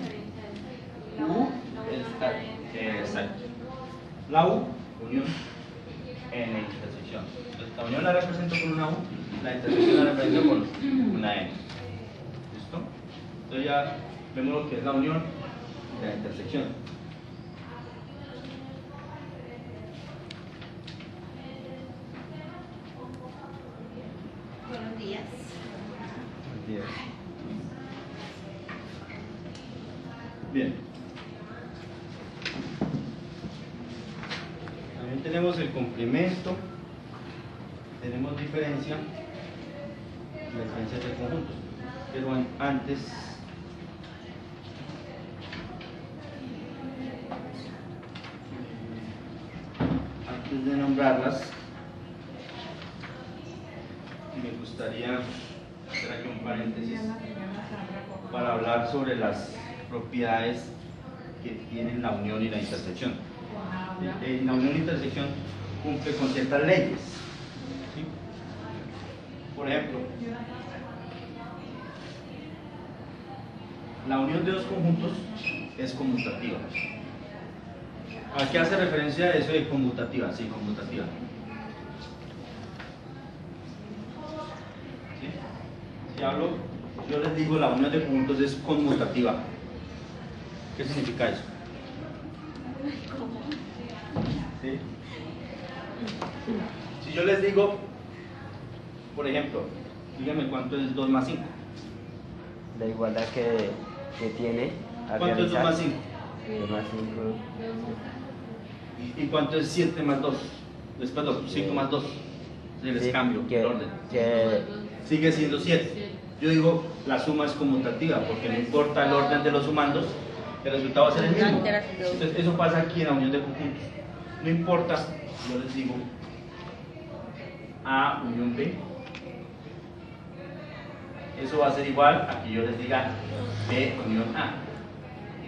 La U, esta. exacto. La U, unión, en la intersección. Entonces, la unión la represento con una U, la intersección la represento con una N. ¿Listo? Entonces ya vemos lo que es la unión y la intersección. Buenos días. Bien. También tenemos el complemento, tenemos diferencia de conjuntos, pero antes de nombrarlas, me gustaría hacer aquí un paréntesis para hablar sobre las propiedades que tienen la unión y la intersección. La unión y intersección cumple con ciertas leyes. ¿Sí? Por ejemplo, la unión de dos conjuntos es conmutativa. ¿A qué hace referencia eso de conmutativa? Sí, conmutativa. ¿Sí? Si hablo, yo les digo la unión de conjuntos es conmutativa. ¿Qué significa eso? ¿Sí? Si yo les digo, por ejemplo, díganme cuánto es 2 más 5. La igualdad que tiene a ¿Cuánto es 2 más 5? 2 más 5. ¿Y cuánto es 7 más 2? Después 5 más 2. Les cambio el orden. Sigue siendo 7. Yo digo, la suma es conmutativa, porque no importa el orden de los sumandos, el resultado va a ser el mismo. Entonces, eso pasa aquí en la unión de conjuntos. No importa, yo les digo A unión B. Eso va a ser igual a que yo les diga B unión A.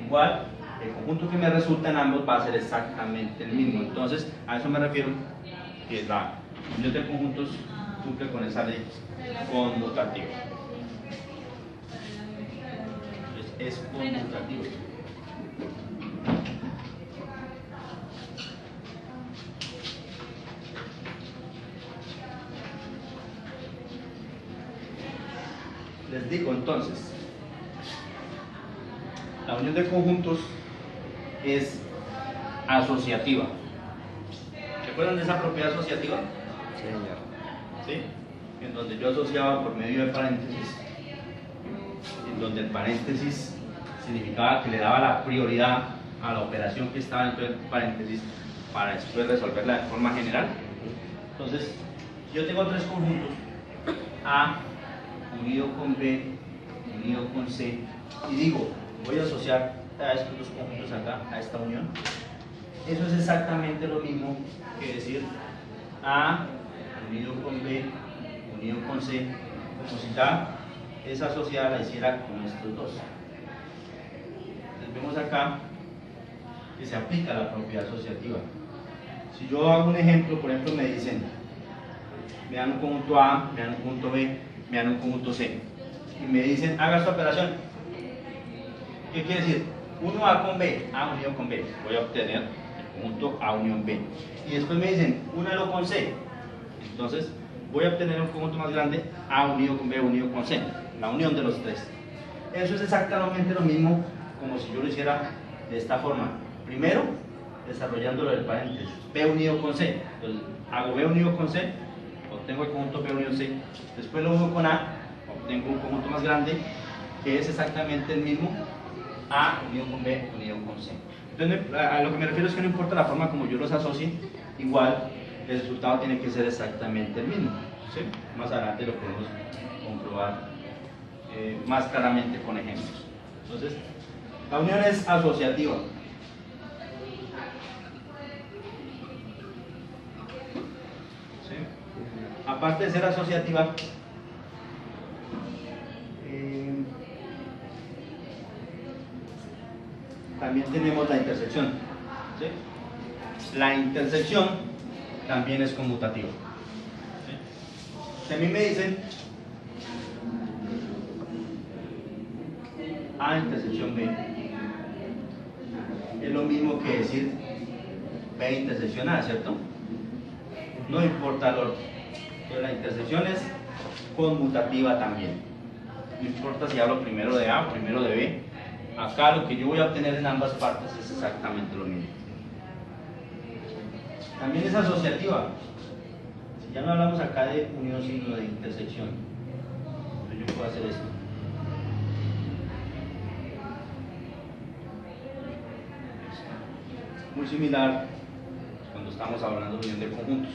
Igual, el conjunto que me resulta en ambos va a ser exactamente el mismo. Entonces, a eso me refiero, que la unión de conjuntos cumple con esa ley conmutativa. Es conmutativo. Les digo entonces, la unión de conjuntos es asociativa. ¿Se acuerdan de esa propiedad asociativa? Sí, señor. ¿Sí? En donde yo asociaba por medio de paréntesis, en donde el paréntesis significaba que le daba la prioridad a la operación que estaba dentro del paréntesis para después resolverla de forma general. Entonces, yo tengo tres conjuntos, A unido con B, unido con C, y digo, voy a asociar a estos dos conjuntos acá, a esta unión. Eso es exactamente lo mismo que decir A unido con B, unido con C, como si ya esa asociada la hiciera con estos dos. Entonces vemos acá que se aplica la propiedad asociativa. Si yo hago un ejemplo, por ejemplo me dicen, me dan un conjunto A, me dan un conjunto B, me dan un conjunto C, y me dicen, haga esta operación. ¿Qué quiere decir? 1A con B, A unido con B, voy a obtener el conjunto A unión B. Y después me dicen, únelo con C, entonces voy a obtener un conjunto más grande, A unido con B unido con C, la unión de los tres. Eso es exactamente lo mismo como si yo lo hiciera de esta forma. Primero, desarrollando lo del paréntesis, B unido con C. Entonces, hago B unido con C, obtengo el conjunto B unido C. Después lo uno con A, obtengo un conjunto más grande, que es exactamente el mismo A unido con B unido con C. Entonces, a lo que me refiero es que no importa la forma como yo los asocie, igual el resultado tiene que ser exactamente el mismo, ¿sí? Más adelante lo podemos comprobar más claramente con ejemplos. Entonces, la unión es asociativa. ¿Sí? Aparte de ser asociativa, también tenemos la intersección. ¿Sí? La intersección también es conmutativa. ¿Sí? Si a mí me dicen A intersección B, es lo mismo que decir B intersección A, ¿cierto? No importa el orden, pero la intersección es conmutativa también. No importa si hablo primero de A o primero de B, acá lo que yo voy a obtener en ambas partes es exactamente lo mismo. También es asociativa. Si ya no hablamos acá de unión sino de intersección, entonces yo puedo hacer esto. Muy similar cuando estamos hablando de unión de conjuntos.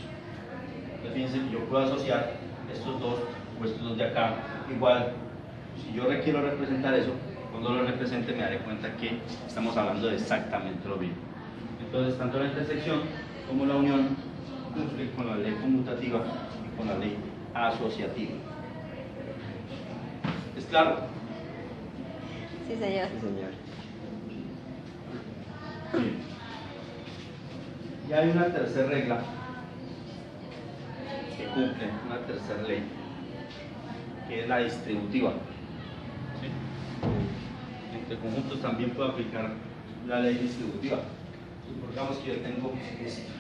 Entonces fíjense que yo puedo asociar estos dos o estos dos de acá. Igual, si yo quiero representar eso, cuando lo represente me daré cuenta que estamos hablando de exactamente lo mismo. Entonces, tanto la intersección como la unión cumplen con la ley conmutativa y con la ley asociativa. ¿Es claro? Sí, señor. Sí, señor. Bien. Y hay una tercera regla que cumple, una tercera ley, que es la distributiva. ¿Sí? Entre conjuntos también puedo aplicar la ley distributiva. Supongamos que yo tengo esto.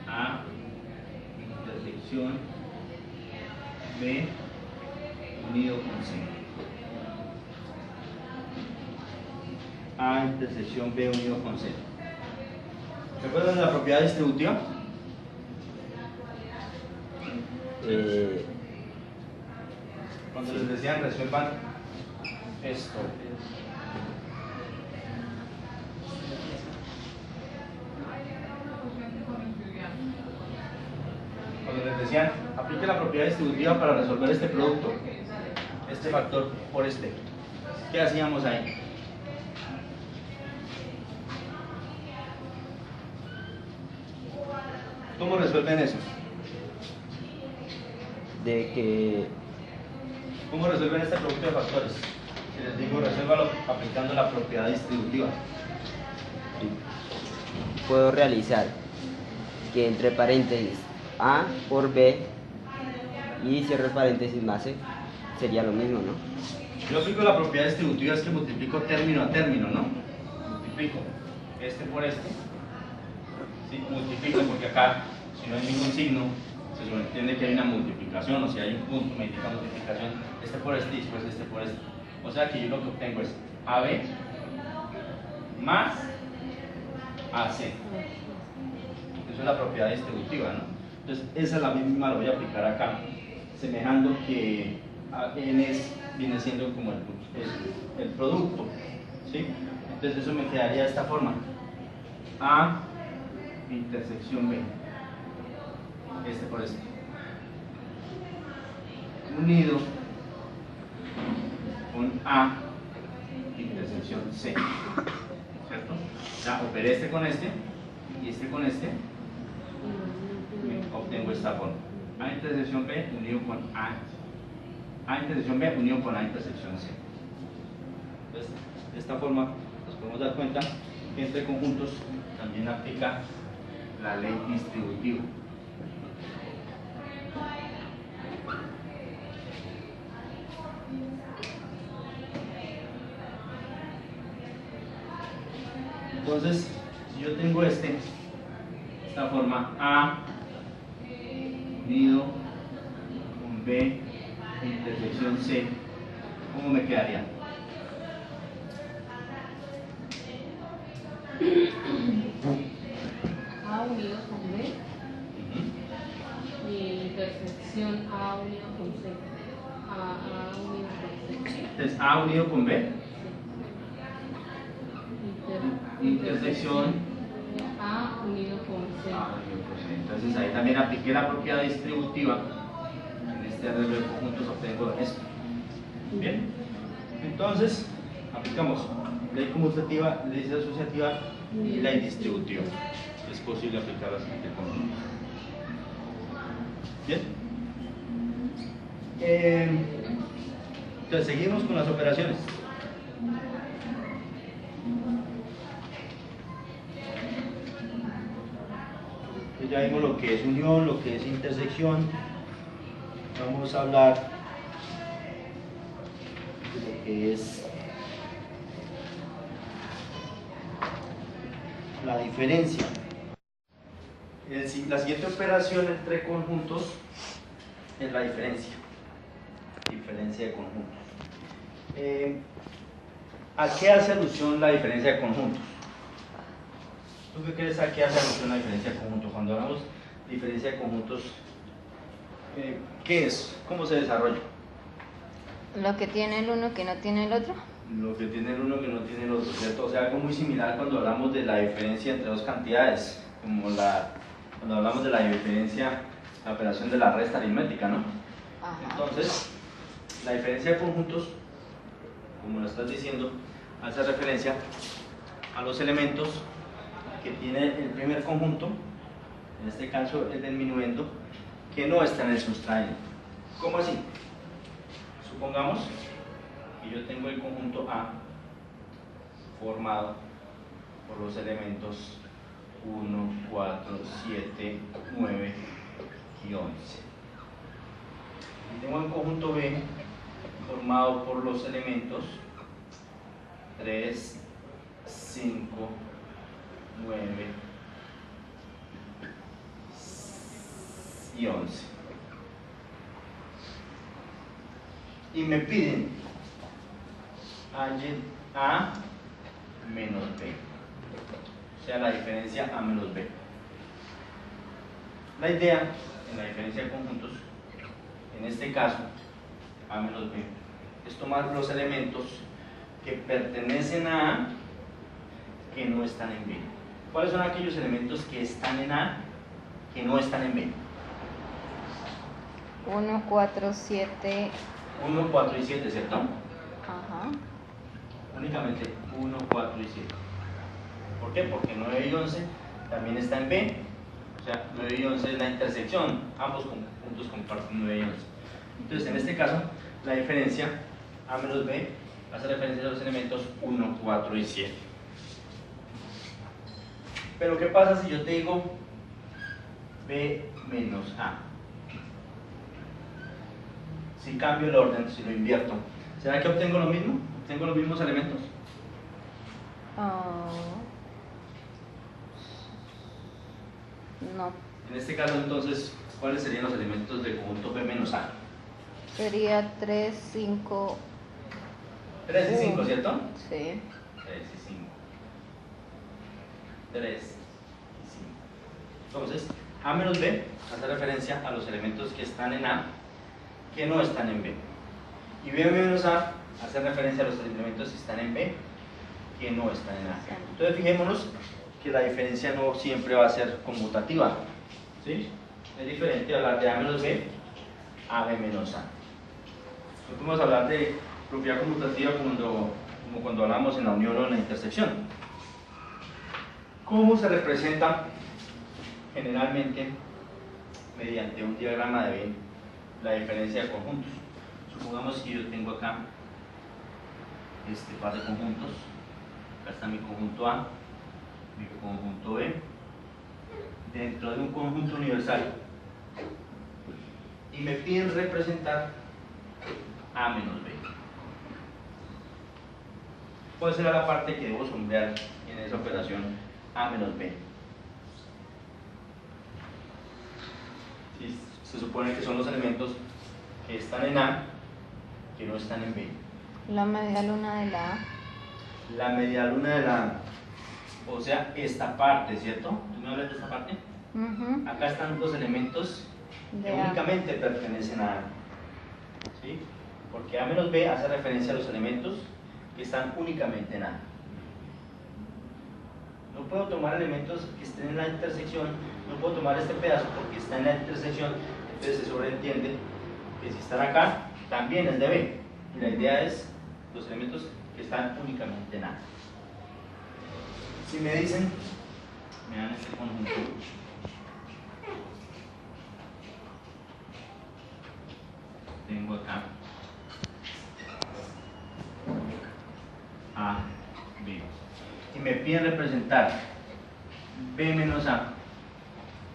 A intersección B unido con C. A intersección B unido con C. ¿Recuerdan de la propiedad distributiva? Cuando les decían resuelvan esto. Cuando les decían aplique la propiedad distributiva para resolver este producto, este factor por este, ¿qué hacíamos ahí? ¿Cómo resuelven eso? De que ¿Cómo resuelven este producto de factores? Si les digo, resuélvalo aplicando la propiedad distributiva. puedo realizar que entre paréntesis A por B y cierro el paréntesis más C sería lo mismo, ¿no? Yo aplico la propiedad distributiva, es que multiplico término a término, ¿no? Multiplico este por este. Sí, multiplico porque acá, si no hay ningún signo, se subentiende que hay una multiplicación, o si hay un punto, me indica multiplicación, este por este y después este por este. O sea que yo lo que obtengo es AB más AC. Eso es la propiedad distributiva, ¿no? Entonces, esa es la misma, la voy a aplicar acá, semejando que N viene siendo como el producto, ¿sí? Entonces, eso me quedaría de esta forma: A intersección B, este por este, unido con A intersección C, ¿cierto? Ya operé este con este y este con este, obtengo esta forma: A intersección B unido con A intersección B unido con A intersección C. Entonces, de esta forma nos podemos dar cuenta que entre conjuntos también aplica la ley distributiva. Entonces, si yo tengo esta forma: A unido con B intersección C, ¿cómo me quedaría? A unido con B y intersección A unido con C. A unido con C. Entonces A unido con B, intersección A unido con C. A unido con C. Entonces ahí también apliqué la propiedad distributiva. En este arreglo de conjuntos obtengo esto. Bien, entonces aplicamos ley conmutativa, ley asociativa y ley distributiva. Es posible aplicarlas en el conjunto. Bien. Entonces seguimos con las operaciones. Entonces, ya vimos lo que es unión, lo que es intersección. Vamos a hablar de lo que es la diferencia. La siguiente operación entre conjuntos es la diferencia. Diferencia de conjuntos. ¿A qué hace alusión la diferencia de conjuntos? ¿Tú qué crees a qué hace alusión la diferencia de conjuntos? Cuando hablamos de diferencia de conjuntos, ¿qué es? ¿Cómo se desarrolla? Lo que tiene el uno que no tiene el otro. Lo que tiene el uno que no tiene el otro, ¿cierto? O sea, algo muy similar cuando hablamos de la diferencia entre dos cantidades, como cuando hablamos de la diferencia, la operación de la resta aritmética, ¿no? Ajá. Entonces, la diferencia de conjuntos, como lo estás diciendo, hace referencia a los elementos que tiene el primer conjunto, en este caso el del minuendo, que no está en el sustraído. ¿Cómo así? Supongamos que yo tengo el conjunto A formado por los elementos 1, 4, 7, 9 y 11. Y tengo el conjunto B formado por los elementos 3, 5, 9 y 11. Y me piden A menos B, o sea, la diferencia A menos B. La idea en la diferencia de conjuntos, en este caso A menos B, es tomar los elementos que pertenecen a A que no están en B. ¿Cuáles son aquellos elementos que están en A que no están en B? 1, 4, 7. 1, 4 y 7, ¿cierto? Ajá. Únicamente 1, 4 y 7. ¿Por qué? Porque 9 y 11 también está en B. O sea, 9 y 11 es la intersección. Ambos conjuntos comparten 9 y 11. Entonces, en este caso, la diferencia A menos B hace referencia a los elementos 1, 4 y 7. Pero, ¿qué pasa si yo te digo B menos A? Si cambio el orden, si lo invierto, ¿será que obtengo lo mismo? ¿Obtengo los mismos elementos? No. En este caso, entonces, ¿cuáles serían los elementos del conjunto B menos A? Sería 3, 5. 3 y 5, ¿cierto? Sí. 3 y 5. 3 y 5. Entonces, A menos B hace referencia a los elementos que están en A que no están en B. Y B menos A hace referencia a los elementos que están en B que no están en A. Entonces, fijémonos que la diferencia no siempre va a ser conmutativa. ¿Sí? Es diferente hablar de A menos B a B menos A. No podemos hablar de propiedad conmutativa como cuando hablamos en la unión o en la intersección. ¿Cómo se representa generalmente mediante un diagrama de Venn la diferencia de conjuntos? Supongamos que yo tengo acá este par de conjuntos. Acá está mi conjunto A, mi conjunto B, dentro de un conjunto universal. Y me piden representar A menos B. ¿Cuál será la parte que debo sombrear en esa operación A menos B? Sí, se supone que son los elementos que están en A que no están en B. La media luna de la A. La media luna de la A, o sea, esta parte, ¿cierto? ¿Tú me hablas de esta parte? Ujú. Acá están los elementos que De A. únicamente pertenecen a A. ¿Sí? Porque A menos B hace referencia a los elementos que están únicamente en A. No puedo tomar elementos que estén en la intersección, no puedo tomar este pedazo porque está en la intersección, entonces se sobreentiende que si están acá, también es de B. Y la idea es los elementos que están únicamente en A. Si me dicen, me dan este conjunto. Tengo acá A, B. Y me piden representar B menos A.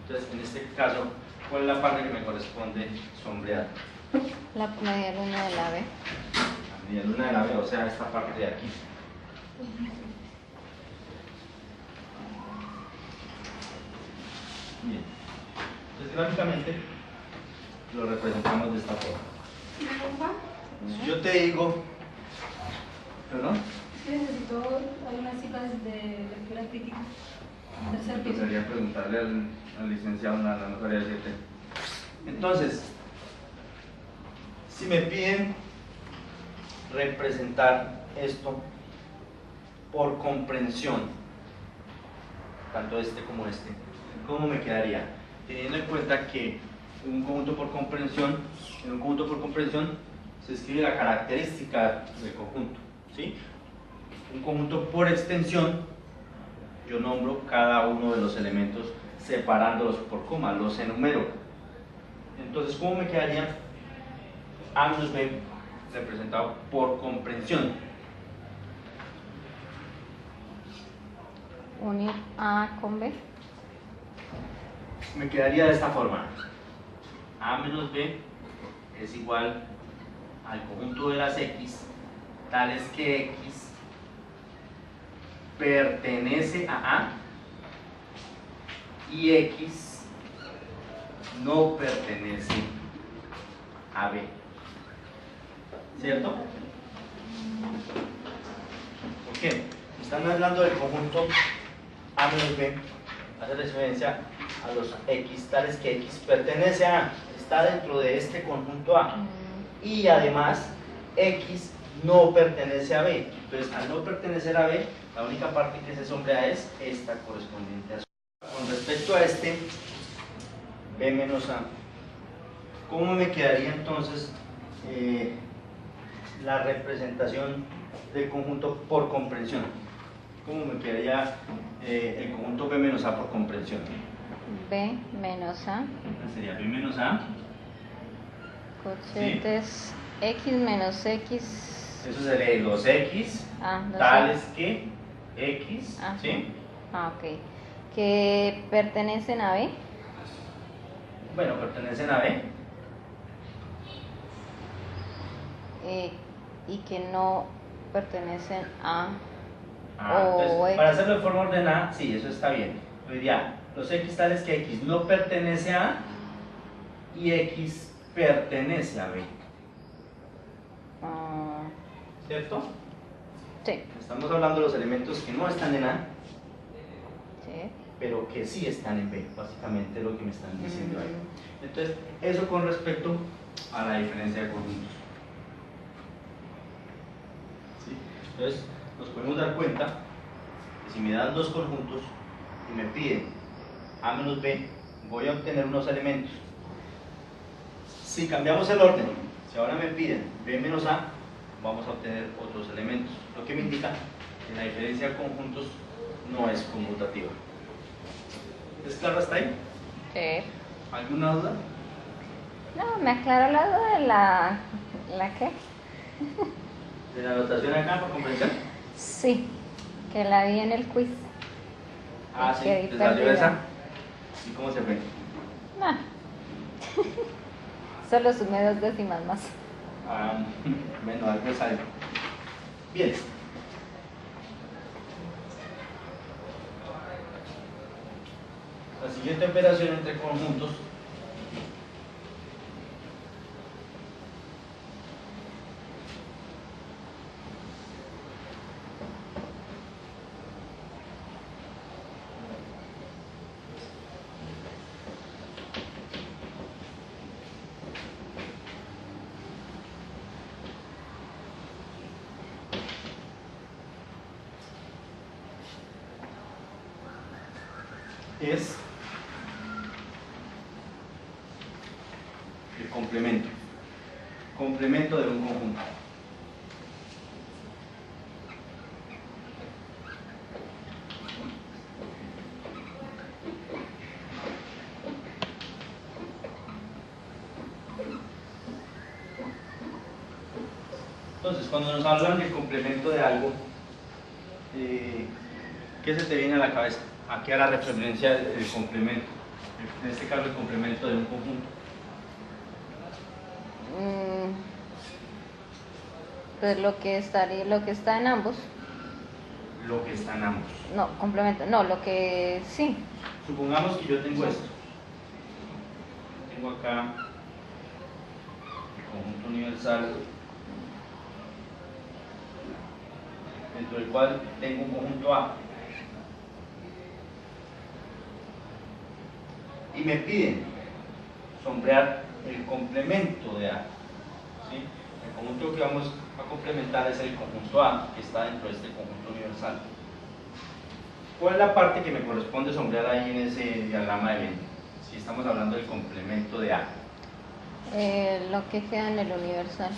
Entonces, en este caso, ¿cuál es la parte que me corresponde sombrear? La media luna de la B. La media luna de la B, o sea, esta parte de aquí. Bien. Entonces, gráficamente lo representamos de esta forma. Si yo te digo, ¿perdón? Es que necesito algunas cifras de lectura crítica. Tercer piso. Sería preguntarle al licenciado, no sabría decirte. Entonces, si me piden representar esto por comprensión, tanto este como este, ¿cómo me quedaría? Teniendo en cuenta que un conjunto por comprensión, en un conjunto por comprensión se escribe la característica del conjunto, ¿sí? Un conjunto por extensión, yo nombro cada uno de los elementos separándolos por coma, los enumero. Entonces, ¿cómo me quedaría A menos B representado por comprensión? Unir A con B. Me quedaría de esta forma. A menos B es igual al conjunto de las X, tales que X pertenece a A y X no pertenece a B. ¿Cierto? ¿Por qué? Están hablando del conjunto A menos B, hace referencia a los X, tales que X pertenece a A, está dentro de este conjunto A. Y además, X no pertenece a B. Entonces, al no pertenecer a B, la única parte que se sombrea es esta correspondiente a su. Con respecto a este, B menos A, ¿cómo me quedaría entonces la representación del conjunto por comprensión? ¿Cómo me quedaría el conjunto B menos A por comprensión? B menos A. Sería B menos A. Cochetes X menos X. Eso sería los X, No tales sé. que X, Ajá. ¿sí? Ok. Que pertenecen a B. Bueno, pertenecen a B. Y que no pertenecen a Entonces, X. para hacerlo de forma ordenada, sí, eso está bien. Yo diría, los X tales que X no pertenece a y X pertenece a B. ¿Cierto? Sí. Estamos hablando de los elementos que no están en A, Sí. pero que sí están en B, básicamente lo que me están diciendo ahí. Entonces, eso con respecto a la diferencia de conjuntos. ¿Sí? Entonces, nos podemos dar cuenta que si me dan dos conjuntos y me piden A menos B, voy a obtener unos elementos. Si cambiamos el orden, si ahora me piden B menos A, vamos a obtener otros elementos, lo que me indica que la diferencia de conjuntos no es conmutativa. ¿Es claro hasta ahí? Sí. ¿Alguna duda? No, me aclaró la duda de la qué. ¿De la notación acá por comprensión? Sí, que la vi en el quiz. Ah, sí, Quedé ¿te salió perdida. esa? ¿Y cómo se fue? No. Solo sumé 2 décimas más. Ah, bueno, algo sale. Bien. La siguiente operación entre conjuntos es el complemento. Complemento de un conjunto. Entonces, cuando nos hablan del complemento de algo, ¿qué se te viene a la cabeza? ¿A qué hará referencia el complemento? En este caso, el complemento de un conjunto. Pues lo que está en ambos. Lo que está en ambos. No, complemento. No, lo que sí. Supongamos que yo tengo esto. Tengo acá el conjunto universal, dentro del cual tengo un conjunto A. Y me piden sombrear el complemento de A. ¿Sí? El conjunto que vamos a complementar es el conjunto A, que está dentro de este conjunto universal. ¿Cuál es la parte que me corresponde sombrear ahí en ese diagrama de Venn? Si estamos hablando del complemento de A. Lo que queda en el universal.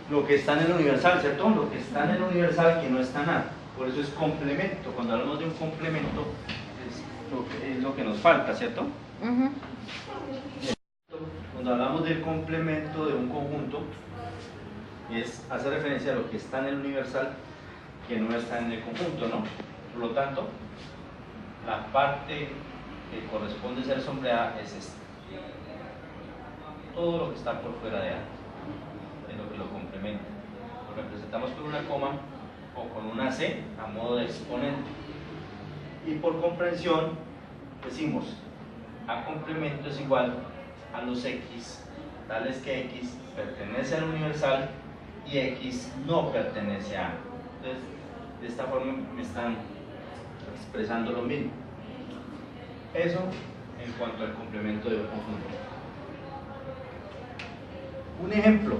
Lo que está en el universal, ¿cierto? Lo que está en el universal que no está en A. Por eso es complemento. Cuando hablamos de un complemento, es lo que nos falta, ¿cierto? Ujú. Cuando hablamos del complemento de un conjunto, hace referencia a lo que está en el universal que no está en el conjunto, ¿no? Por lo tanto, la parte que corresponde ser sombreada es esta. Todo lo que está por fuera de A es lo que lo complementa. Lo representamos con una coma o con una C a modo de exponente. Y por comprensión decimos A complemento es igual a los X, tales que X pertenece al universal y X no pertenece a A. Entonces, de esta forma me están expresando lo mismo. Eso en cuanto al complemento de un conjunto. Un ejemplo.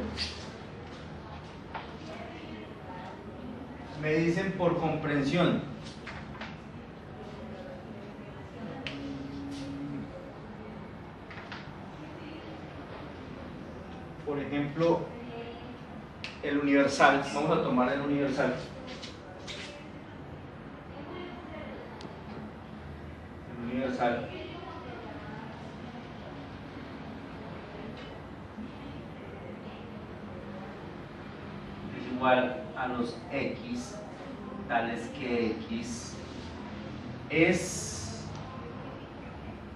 Me dicen por comprensión. Por ejemplo, el universal. Vamos a tomar el universal. El universal es igual a los X, tales que X es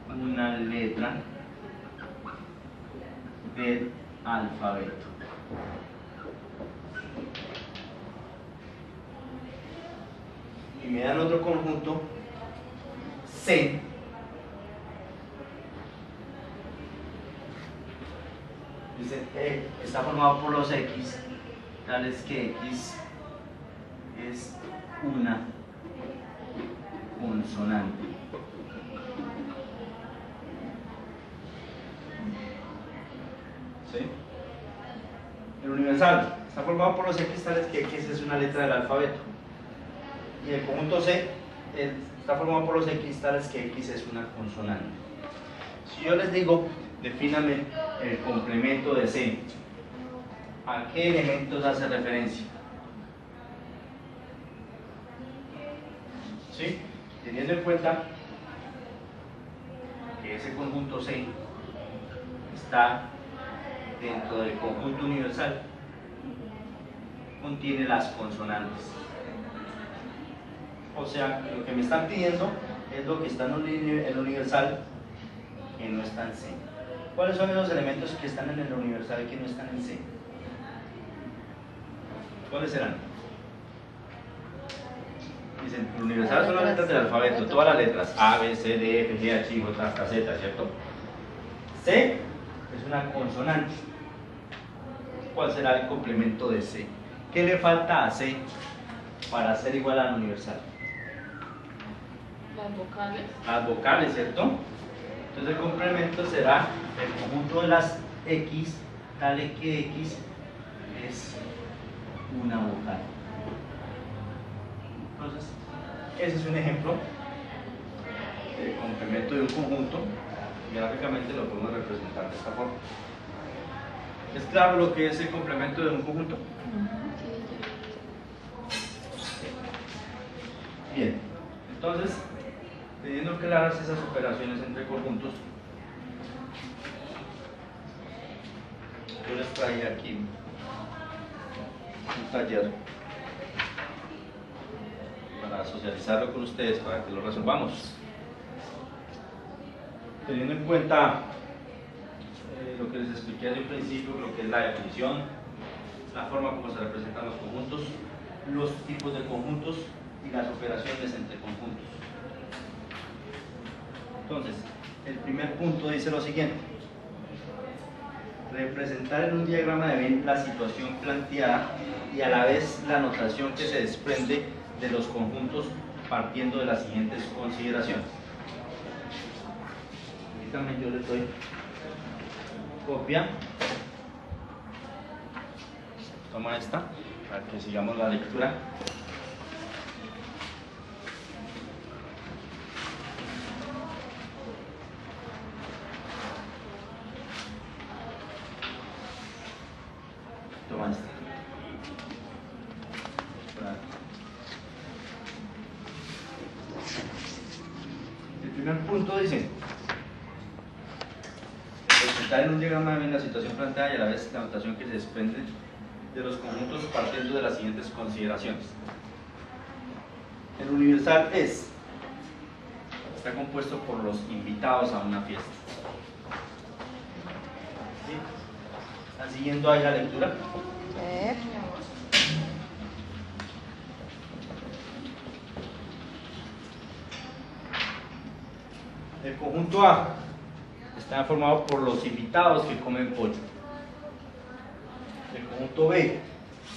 una letra del alfabeto. Y me dan otro conjunto C, dice está formado por los X, tales que X es una consonante. ¿Sí? El universal está formado por los X, tales que X es una letra del alfabeto. Y el conjunto C está formado por los X, tales que X es una consonante. Si yo les digo, defíname el complemento de C, ¿a qué elementos hace referencia? ¿Sí? Teniendo en cuenta que ese conjunto C está dentro del conjunto universal, contiene las consonantes. O sea, lo que me están pidiendo es lo que está en el universal que no está en C. ¿Cuáles son esos elementos que están en el universal que no están en C? ¿Cuáles serán? Dicen, el universal son las letras del alfabeto, todas las letras A, B, C, D, F, G, H, I, J, hasta Z, ¿cierto? C es una consonante. ¿Cuál será el complemento de C? ¿Qué le falta a C para ser igual al universal? Las vocales. Las vocales, ¿cierto? Entonces el complemento será el conjunto de las X, tal que X es una vocal. Entonces, ese es un ejemplo el complemento de un conjunto, y gráficamente lo podemos representar de esta forma. ¿Es claro lo que es el complemento de un conjunto? Bien, entonces, teniendo claras esas operaciones entre conjuntos, yo les traía aquí un taller para socializarlo con ustedes, para que lo resolvamos. Teniendo en cuenta lo que les expliqué desde un principio, lo que es la definición, la forma como se representan los conjuntos, los tipos de conjuntos y las operaciones entre conjuntos. Entonces, el primer punto dice lo siguiente: representar en un diagrama de Venn la situación planteada y a la vez la notación que se desprende de los conjuntos partiendo de las siguientes consideraciones. Ahorita yo les doy copia. Toma esta para que sigamos la lectura. Toma esta. El primer punto dice: representar en un diagrama de Venn la situación planteada y a la vez la notación que se desprende de los conjuntos partiendo de las siguientes consideraciones. El universal está compuesto por los invitados a una fiesta. ¿Sí? ¿Están siguiendo ahí la lectura? El conjunto A está formado por los invitados que comen pollo. El conjunto B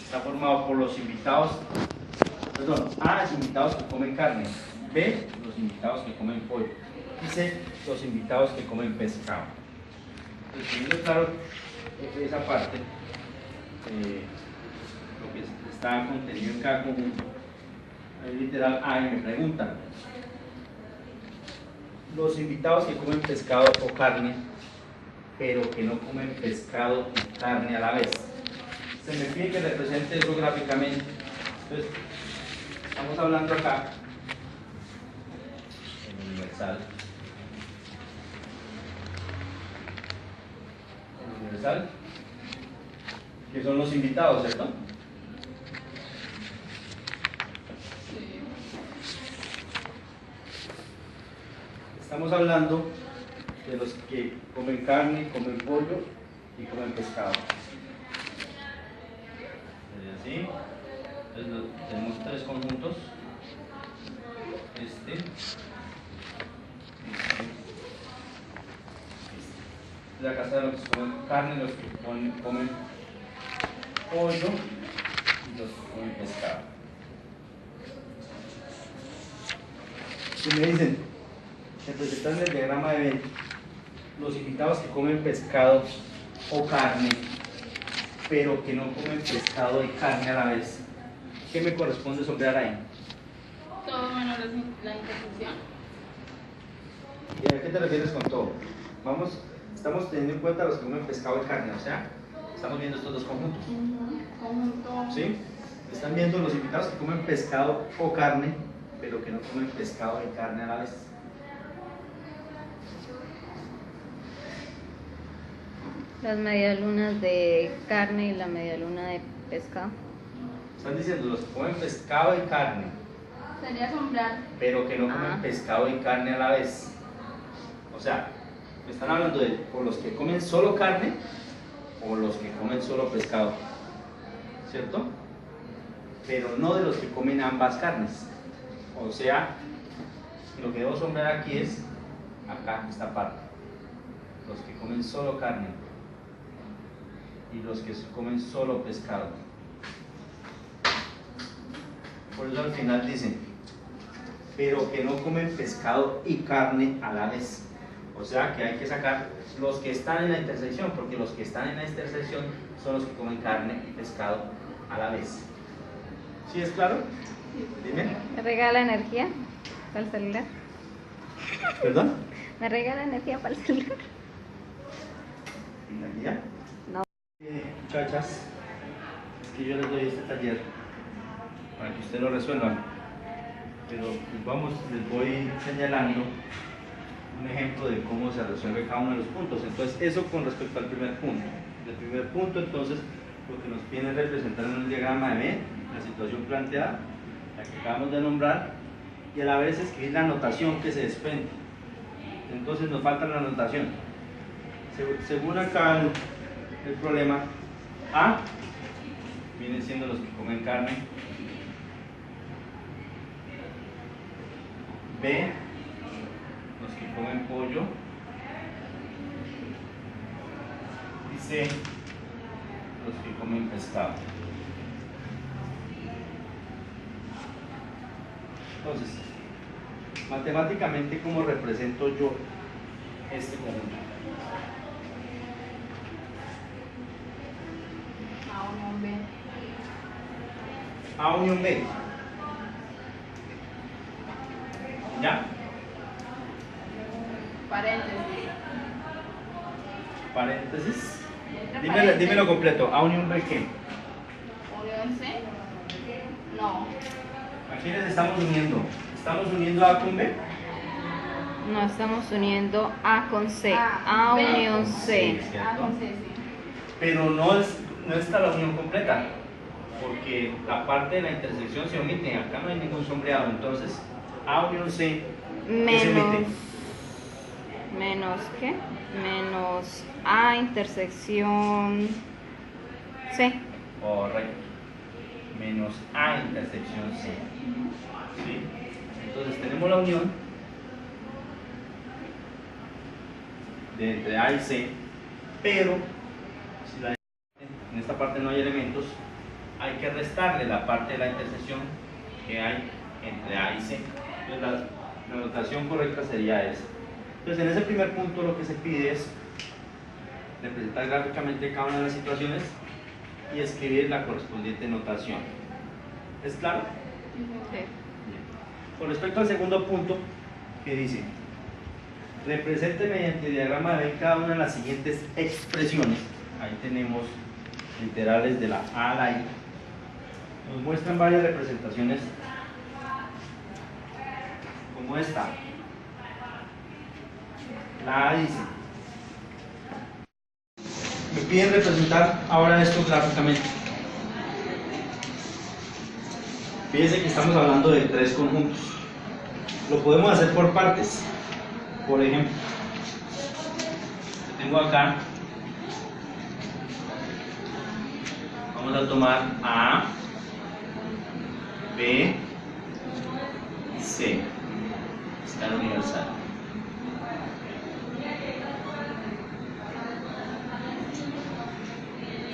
está formado por los invitados, A, los invitados que comen carne, B, los invitados que comen pollo, y C, los invitados que comen pescado. Entonces, teniendo claro esa parte, lo que está contenido en cada conjunto, ahí literal A, y me preguntan: los invitados que comen pescado o carne, pero que no comen pescado y carne a la vez. Se me pide que represente eso gráficamente. Entonces, estamos hablando acá en universal. En universal, que son los invitados, ¿cierto? Estamos hablando de los que comen carne, comen pollo y comen pescado. ¿Sí? Entonces tenemos tres conjuntos. De acá están los que comen carne, los que comen pollo y los que comen pescado. Si me dicen, representan en el diagrama de Venn los invitados que comen pescado o carne, pero que no comen pescado y carne a la vez, ¿qué me corresponde sombrear ahí? Todo menos la intersección. ¿Y a qué te refieres con todo? Estamos teniendo en cuenta los que comen pescado y carne, o sea, estamos viendo estos dos conjuntos. Conjunto. ¿Sí? Están viendo los invitados que comen pescado o carne, pero que no comen pescado y carne a la vez. Las medialunas de carne y la medialuna de pescado. Están diciendo los que comen pescado y carne, Sería sombrar. pero que no comen pescado y carne a la vez. O sea, me están hablando de por los que comen solo carne o los que comen solo pescado, ¿cierto? Pero no de los que comen ambas carnes. O sea, lo que debo sombrear aquí es acá, esta parte, los que comen solo carne y los que comen solo pescado. Por eso al final dicen, pero que no comen pescado y carne a la vez. O sea que hay que sacar los que están en la intersección, porque los que están en la intersección son los que comen carne y pescado a la vez. ¿Sí es claro? Dime. ¿Regala energía al celular? ¿Perdón? ¿Me regala energía para el celular? ¿Energía? No. Muchachas, es que yo les doy este taller para que ustedes lo resuelvan, pero les voy señalando un ejemplo de cómo se resuelve cada uno de los puntos. Entonces, eso con respecto al primer punto. El primer punto, entonces, lo que nos pide es representar en un diagrama de B la situación planteada, la que acabamos de nombrar, y a la vez escribir la notación que se desprende. Entonces, nos falta la notación. Según acá el problema, A vienen siendo los que comen carne, B los que comen pollo, y C los que comen pescado. Entonces, matemáticamente, ¿cómo represento yo este conjunto? A unión B. A unión B. ¿Ya? Paréntesis. Paréntesis. Entre Dímelo paréntesis. completo. A unión B, ¿qué? Unión C. No. ¿A quiénes estamos uniendo? ¿Estamos uniendo A con B? No, estamos uniendo A con C. A, A B. unión C. Sí, A ¿cierto? con C, sí. Pero no está la unión completa, porque la parte de la intersección se omite. Acá no hay ningún sombreado. Entonces, A unión C, ¿qué se omite? Menos ¿qué? Menos A intersección C. Correcto. Menos A intersección C. ¿Sí? Entonces tenemos la unión de entre A y C, pero si en esta parte no hay elementos, hay que restarle la parte de la intersección que hay entre A y C. Entonces la notación correcta sería esa. Entonces en ese primer punto lo que se pide es representar gráficamente cada una de las situaciones y escribir la correspondiente notación. ¿Es claro? Sí. Bien. Con respecto al segundo punto, que dice, represente mediante diagrama de Venn cada una de las siguientes expresiones. Ahí tenemos literales de la A a la I. Nos muestran varias representaciones como esta. La A dice, me piden representar ahora esto gráficamente. Fíjense que estamos hablando de tres conjuntos. Lo podemos hacer por partes. Por ejemplo, tengo acá, vamos a tomar A, B, C, escala universal.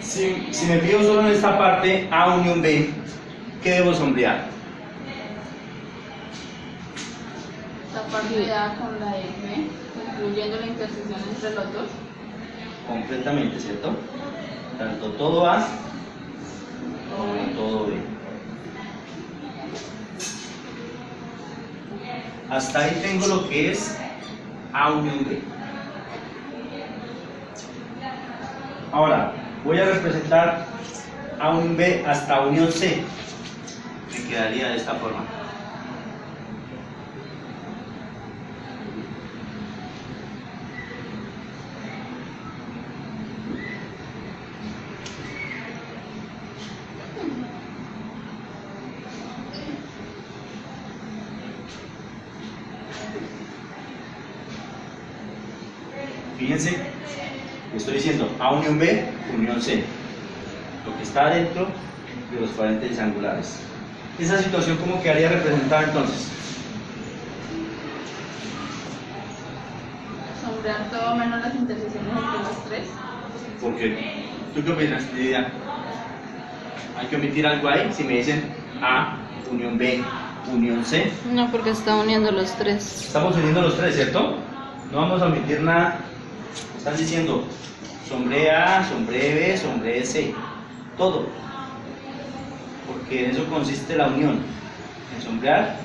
Si me fijo solo en esta parte, A unión B, ¿qué debo sombrear? Esta parte ya con la de B, incluyendo la intersección entre los dos. Completamente, ¿cierto? Tanto todo A como todo B. Hasta ahí tengo lo que es A unión B. Ahora, voy a representar A unión B hasta unión C. Me quedaría de esta forma. Fíjense, estoy diciendo A unión B, unión C. Lo que está dentro de los paréntesis angulares. Esa situación, ¿cómo quedaría representada entonces? Sombrear todo menos las intersecciones entre los tres. ¿Por qué? ¿Tú qué opinas, Lidia? ¿Hay que omitir algo ahí? Si me dicen A, unión B, unión C. No, porque está uniendo los tres. Estamos uniendo los tres, ¿cierto? No vamos a omitir nada. Están diciendo sombré A, sombré B, sombré C. Todo. Porque en eso consiste la unión. En sombrear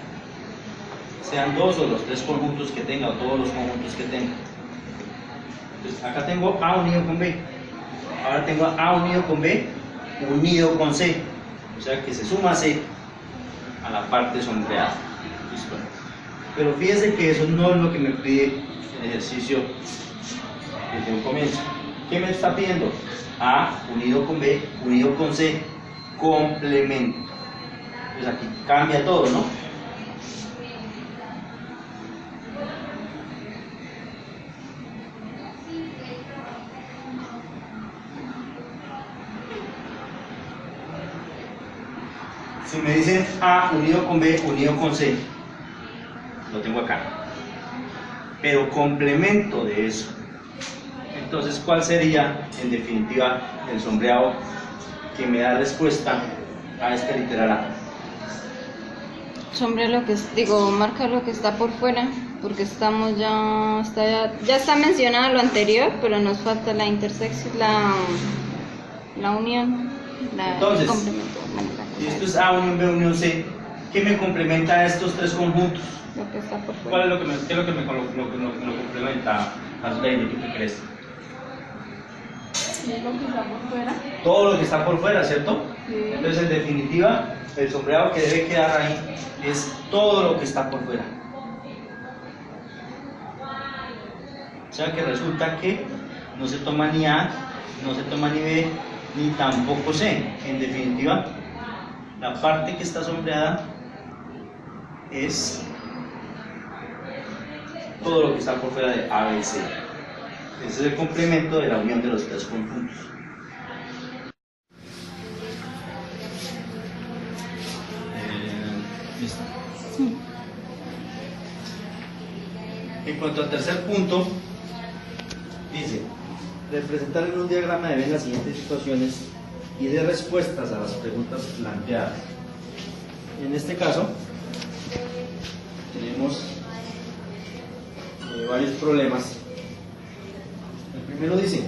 sean dos o los tres conjuntos que tenga o todos los conjuntos que tenga. Entonces acá tengo A unido con B, ahora tengo A unido con B unido con C, o sea que se suma C a la parte sombreada. ¿Listo? Pero fíjense que eso no es lo que me pide el ejercicio desde un comienzo. ¿Qué me está pidiendo? A unido con B unido con C, complemento. Entonces aquí cambia todo, ¿no? Si me dicen A unido con B unido con C, lo tengo acá. Pero complemento de eso. Entonces, ¿cuál sería, en definitiva, el sombreado que me da respuesta a este literal A? Sombrea lo que marca lo que está por fuera, porque estamos ya está mencionado lo anterior, pero nos falta la intersección, la unión, Entonces, el complemento. Si esto es A unión B unión C, ¿qué me complementa a estos tres conjuntos? Lo que está por fuera. ¿Cuál es lo que me complementa, Asbeini? ¿Tú qué crees? Sí, lo que está por fuera. Todo lo que está por fuera, ¿cierto? Sí. Entonces, en definitiva, el sombreado que debe quedar ahí es todo lo que está por fuera. O sea que resulta que no se toma ni A, no se toma ni B, ni tampoco C. En definitiva, la parte que está sombreada es todo lo que está por fuera de A, B, C. Ese es el complemento de la unión de los tres conjuntos. Listo. En cuanto al tercer punto, dice, representar en un diagrama de Venn las siguientes situaciones y de respuestas a las preguntas planteadas. En este caso, tenemos varios problemas. El primero dice,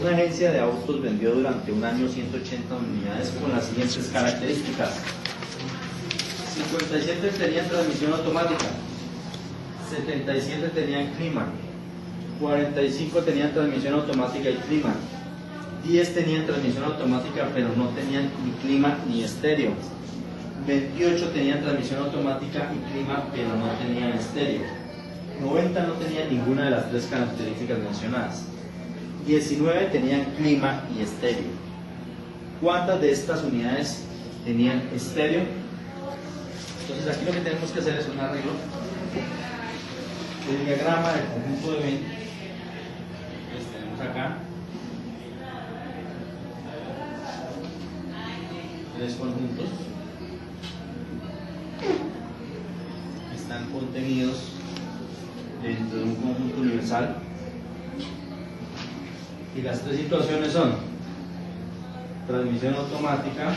una agencia de autos vendió durante un año 180 unidades con las siguientes características. 57 tenían transmisión automática, 77 tenían clima, 45 tenían transmisión automática y clima, 10 tenían transmisión automática pero no tenían ni clima ni estéreo, 28 tenían transmisión automática y clima pero no tenían estéreo, 90 no tenían ninguna de las tres características mencionadas, 19 tenían clima y estéreo. ¿Cuántas de estas unidades tenían estéreo? Entonces aquí lo que tenemos que hacer es un arreglo del diagrama del conjunto de Venn. Entonces tenemos acá tres conjuntos que están contenidos dentro de un conjunto universal, y las tres situaciones son transmisión automática,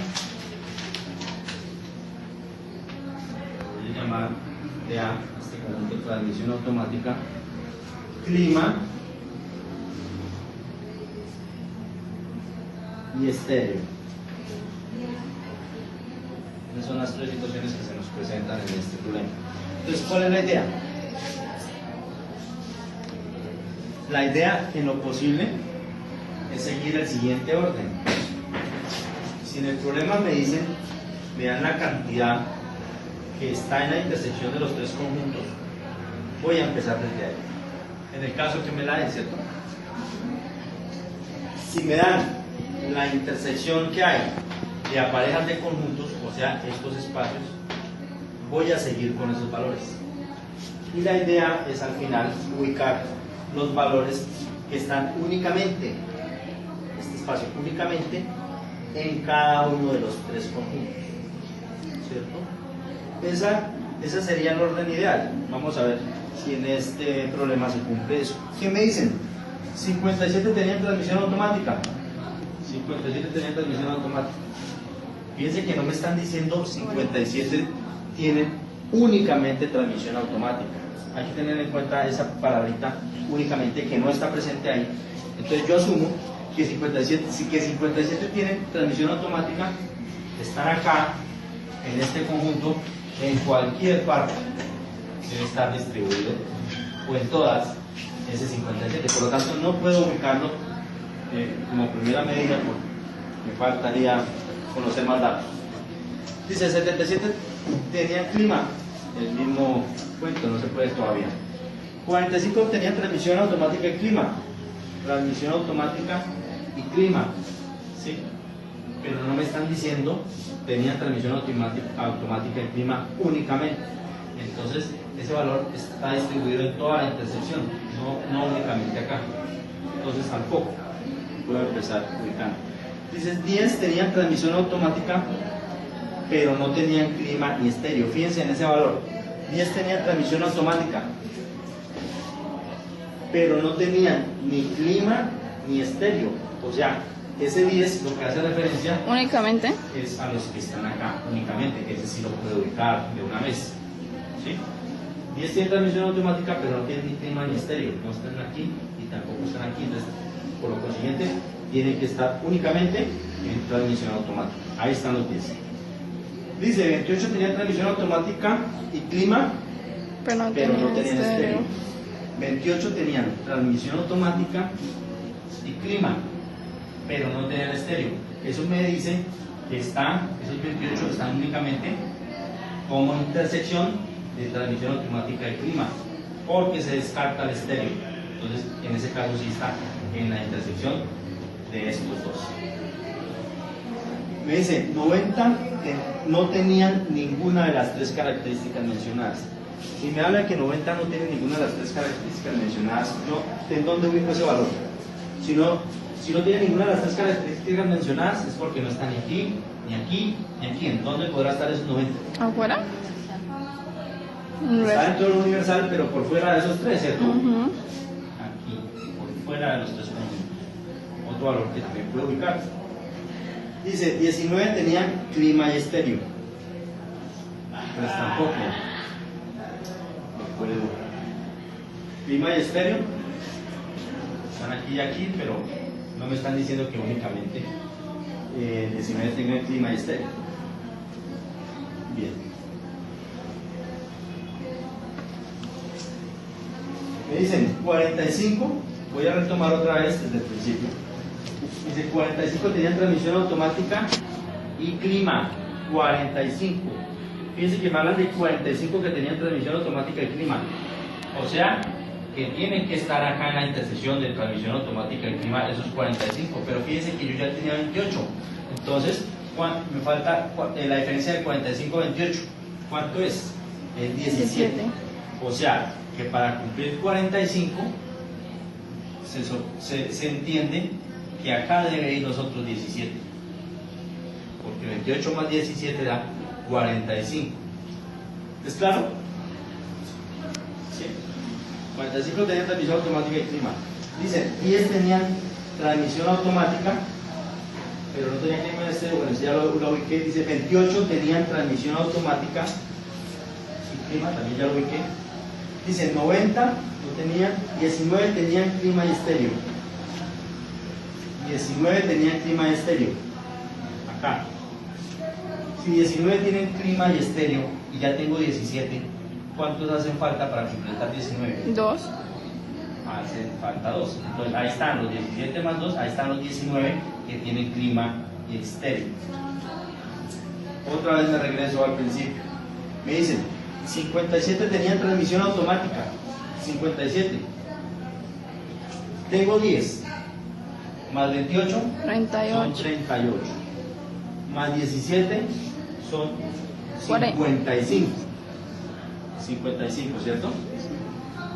voy a llamar de A este conjunto de transmisión automática, clima y estéreo. Esas son las tres situaciones que se nos presentan en este problema. Entonces, ¿cuál es la idea? La idea, en lo posible, es seguir el siguiente orden. Si en el problema me dicen, me dan la cantidad que está en la intersección de los tres conjuntos, voy a empezar desde ahí. En el caso que me la den, ¿cierto? Si me dan la intersección que hay de parejas de conjuntos, o sea, estos espacios, voy a seguir con esos valores. Y la idea es al final ubicar los valores que están únicamente, este espacio únicamente, en cada uno de los tres conjuntos, ¿cierto? Esa sería el orden ideal. Vamos a ver si en este problema se cumple eso. ¿Qué me dicen? 57 tenían transmisión automática. 57 tenían transmisión automática. Fíjense que no me están diciendo 57 tienen únicamente transmisión automática. Hay que tener en cuenta esa palabrita únicamente que no está presente ahí. Entonces yo asumo que 57 tienen transmisión automática, están acá en este conjunto en cualquier parte debe estar distribuido, o en todas, ese 57. Por lo tanto, no puedo ubicarlo como primera medida porque me faltaría conocer más datos. Dice 77 tenía clima, el mismo cuento, no se puede todavía. 45 tenía transmisión automática y clima, transmisión automática y clima, ¿sí? Pero no me están diciendo tenía transmisión automática y clima únicamente. Entonces ese valor está distribuido en toda la intersección, no únicamente acá. Entonces tampoco puedo empezar ubicando. Dices 10 tenían transmisión automática, pero no tenían clima ni estéreo. Fíjense en ese valor. 10 tenían transmisión automática, pero no tenían ni clima ni estéreo. O sea, ese 10 lo que hace referencia Únicamente. es a los que están acá, únicamente, que ese sí lo puedo ubicar de una vez. ¿Sí? 10 tienen transmisión automática, pero no tienen ni clima ni estéreo. No están aquí y tampoco están aquí. Entonces, por lo consiguiente, tienen que estar únicamente en transmisión automática. Ahí están los 10. Dice, 28 tenían transmisión automática y clima, Pero no pero no tenían tenían estéreo. estéreo. 28 tenían transmisión automática y clima, pero no tenían estéreo. Eso me dice que esos 28 están únicamente como intersección de transmisión automática y clima, porque se descarta el estéreo. Entonces, en ese caso sí está en la intersección de estos dos. Me dice, 90 no tenían ninguna de las tres características mencionadas. Si me habla que 90 no tiene ninguna de las tres características mencionadas, ¿en dónde ubico ese valor? Si no tiene ninguna de las tres características mencionadas, es porque no está ni aquí, ni aquí, ni aquí. ¿En dónde podrá estar esos 90? ¿Afuera? Está dentro del universal, pero por fuera de esos tres, ¿cierto? Ujú. Aquí, por fuera de los tres conjuntos. Otro valor que también puedo ubicar. Dice, 19 tenían clima y estéreo. Pues tampoco. No puedo. Clima y estéreo. Están aquí y aquí, pero no me están diciendo que únicamente 19 tengan clima y estéreo. Bien. Me dicen 45, voy a retomar otra vez desde el principio. Dice 45 tenían transmisión automática y clima. 45. Fíjense que me hablan de 45 que tenían transmisión automática y clima. O sea, que tienen que estar acá en la intersección de transmisión automática y clima esos 45. Pero fíjense que yo ya tenía 28. Entonces, me falta la diferencia de 45 a 28. ¿Cuánto es? Es 17. O sea, que para cumplir 45 se entiende que acá debe ir los otros 17, porque 28 más 17 da 45. ¿Es claro? ¿Sí? 45 tenían transmisión automática y clima. Dice, 10 tenían transmisión automática, pero no tenían clima en estéreo. Bueno, ya lo ubiqué. Dice, 28 tenían transmisión automática y clima, también ya lo ubiqué. Dice, 90 no tenían, 19 tenían clima y estéreo. 19 tenían clima y estéreo. Acá. Si 19 tienen clima y estéreo y ya tengo 17, ¿cuántos hacen falta para completar 19? 2. Hacen falta 2. Entonces ahí están los 17 más 2, ahí están los 19 que tienen clima y estéreo. Otra vez me regreso al principio. Me dicen, 57 tenían transmisión automática. 57. Tengo 10. Más 28 son 38. 38. Más 17 son 40. 55. 55, ¿cierto?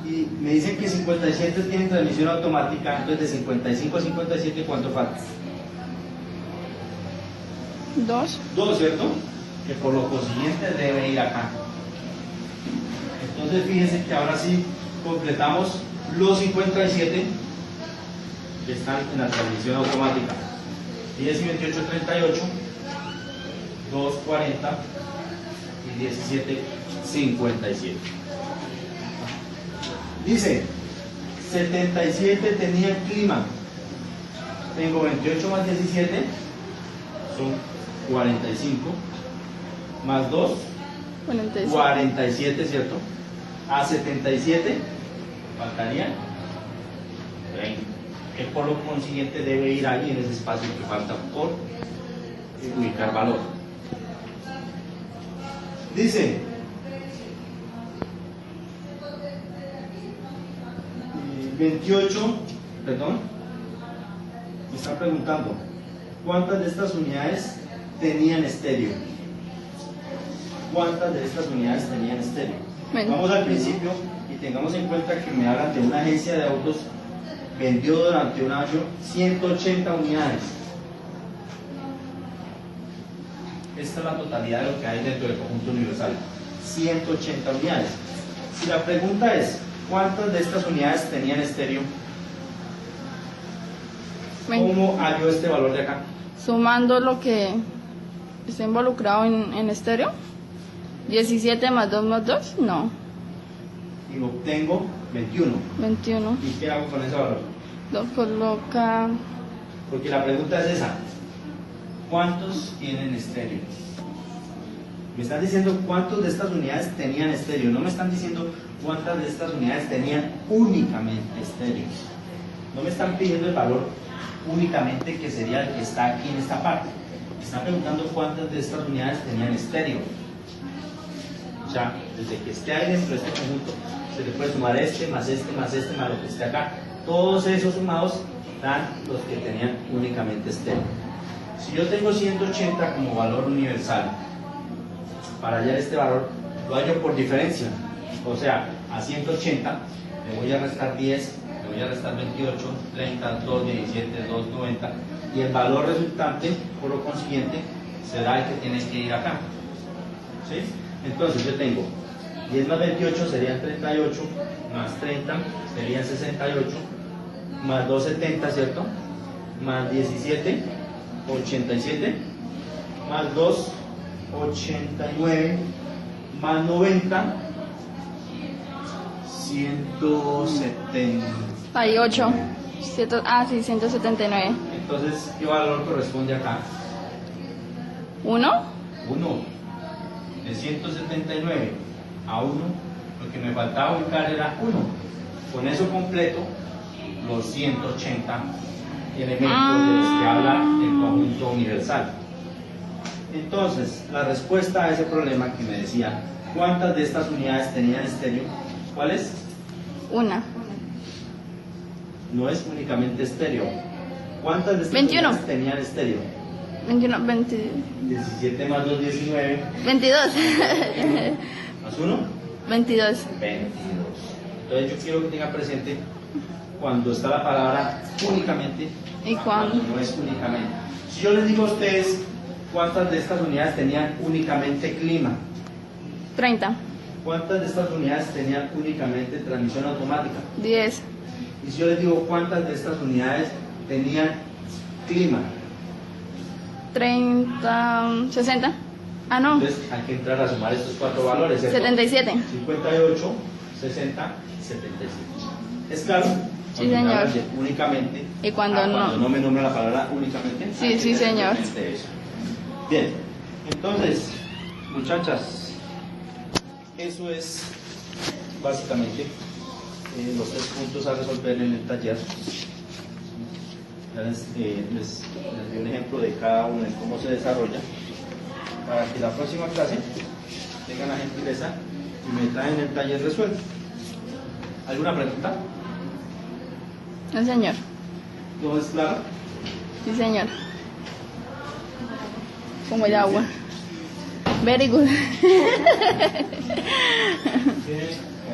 Y me dicen que 57 tienen transmisión automática, entonces de 55 a 57, ¿cuánto falta? 2. 2, ¿cierto? Que por lo consiguiente debe ir acá. Entonces fíjense que ahora sí completamos los 57 que están en la transmisión automática. 10 y 28, 38, 2, 40 y 17, 57. Dice, 77 tenían clima. Tengo 28 más 17, son 45, más 2, 47. 47, ¿cierto? A 77 faltaría 30, que por lo consiguiente debe ir ahí en ese espacio que falta por ubicar valor. Dice, me está preguntando, ¿cuántas de estas unidades tenían estéreo? ¿Cuántas de estas unidades tenían estéreo? Bueno. Vamos al principio y tengamos en cuenta que me hablan de una agencia de autos, vendió durante un año 180 unidades. Esta es la totalidad de lo que hay dentro del conjunto universal, 180 unidades. Si la pregunta es, ¿cuántas de estas unidades tenían estéreo? ¿Cómo hallo este valor de acá? Sumando lo que está involucrado en estéreo. 17 más 2 más 2, no. Y obtengo 21. 21. ¿Y qué hago con ese valor? Lo coloca. Porque la pregunta es esa. ¿Cuántos tienen estéreo? Me están diciendo cuántos de estas unidades tenían estéreo. No me están diciendo cuántas de estas unidades tenían únicamente estéreo. No me están pidiendo el valor únicamente que sería el que está aquí en esta parte. Me están preguntando cuántas de estas unidades tenían estéreo. O sea, desde que esté ahí dentro de este conjunto, se le puede sumar este, más lo que esté acá. Todos esos sumados dan los que tenían únicamente estéreo. Si yo tengo 180 como valor universal, para hallar este valor, lo hallo por diferencia. O sea, a 180 le voy a restar 10, le voy a restar 28, 30, 2, 17, 2, 90. Y el valor resultante, por lo consiguiente, será el que tiene que ir acá. ¿Sí? Entonces yo tengo 10 más 28 serían 38, más 30 serían 68, más 2, 70, ¿cierto? Más 17, 87, más 2, 89, más 90, 170. Hay 8. 179. Entonces, ¿qué valor corresponde acá? 1. 1. De 179 a 1, lo que me faltaba ubicar era 1. Con eso completo los 180 elementos de los que habla el conjunto universal. Entonces, la respuesta a ese problema que me decía, ¿cuántas de estas unidades tenían estéreo? ¿Cuál es? 1. No es únicamente estéreo. ¿Cuántas de estas 21. unidades tenían estéreo? 21, 20. 17 más 2, 19. 22. ¿Más 1? 22. 22. Entonces yo quiero que tenga presente cuando está la palabra únicamente ¿Y cuándo? no es únicamente. Si yo les digo a ustedes cuántas de estas unidades tenían únicamente clima, 30. cuántas de estas unidades tenían únicamente transmisión automática, 10. y si yo les digo cuántas de estas unidades tenían clima, 30. 60. Ah, no. entonces hay que entrar a sumar estos cuatro valores, ¿cierto? 77. 58, 60, 77. ¿Es claro? Sí, Cuando me señor. hablan de únicamente. Y cuando no. Cuando no me nombra la palabra únicamente. Sí, hay que sí, tener señor. presente eso. Bien, entonces, muchachas, eso es básicamente los 3 puntos a resolver en el taller. Ya les di un ejemplo de cada uno, de cómo se desarrolla, para que la próxima clase tengan la gentileza y me traen el taller resuelto. ¿Alguna pregunta? No, señor. ¿Todo es claro? Sí, señor. Como el agua. Very good.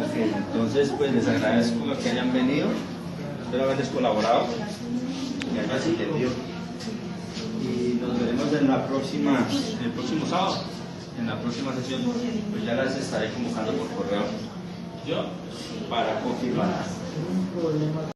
Ok, entonces pues les agradezco que hayan venido, espero haberles colaborado y hayan entendido. Y nos veremos en la próxima, el próximo sábado, en la próxima sesión, pues ya las estaré convocando por correo yo para confirmar.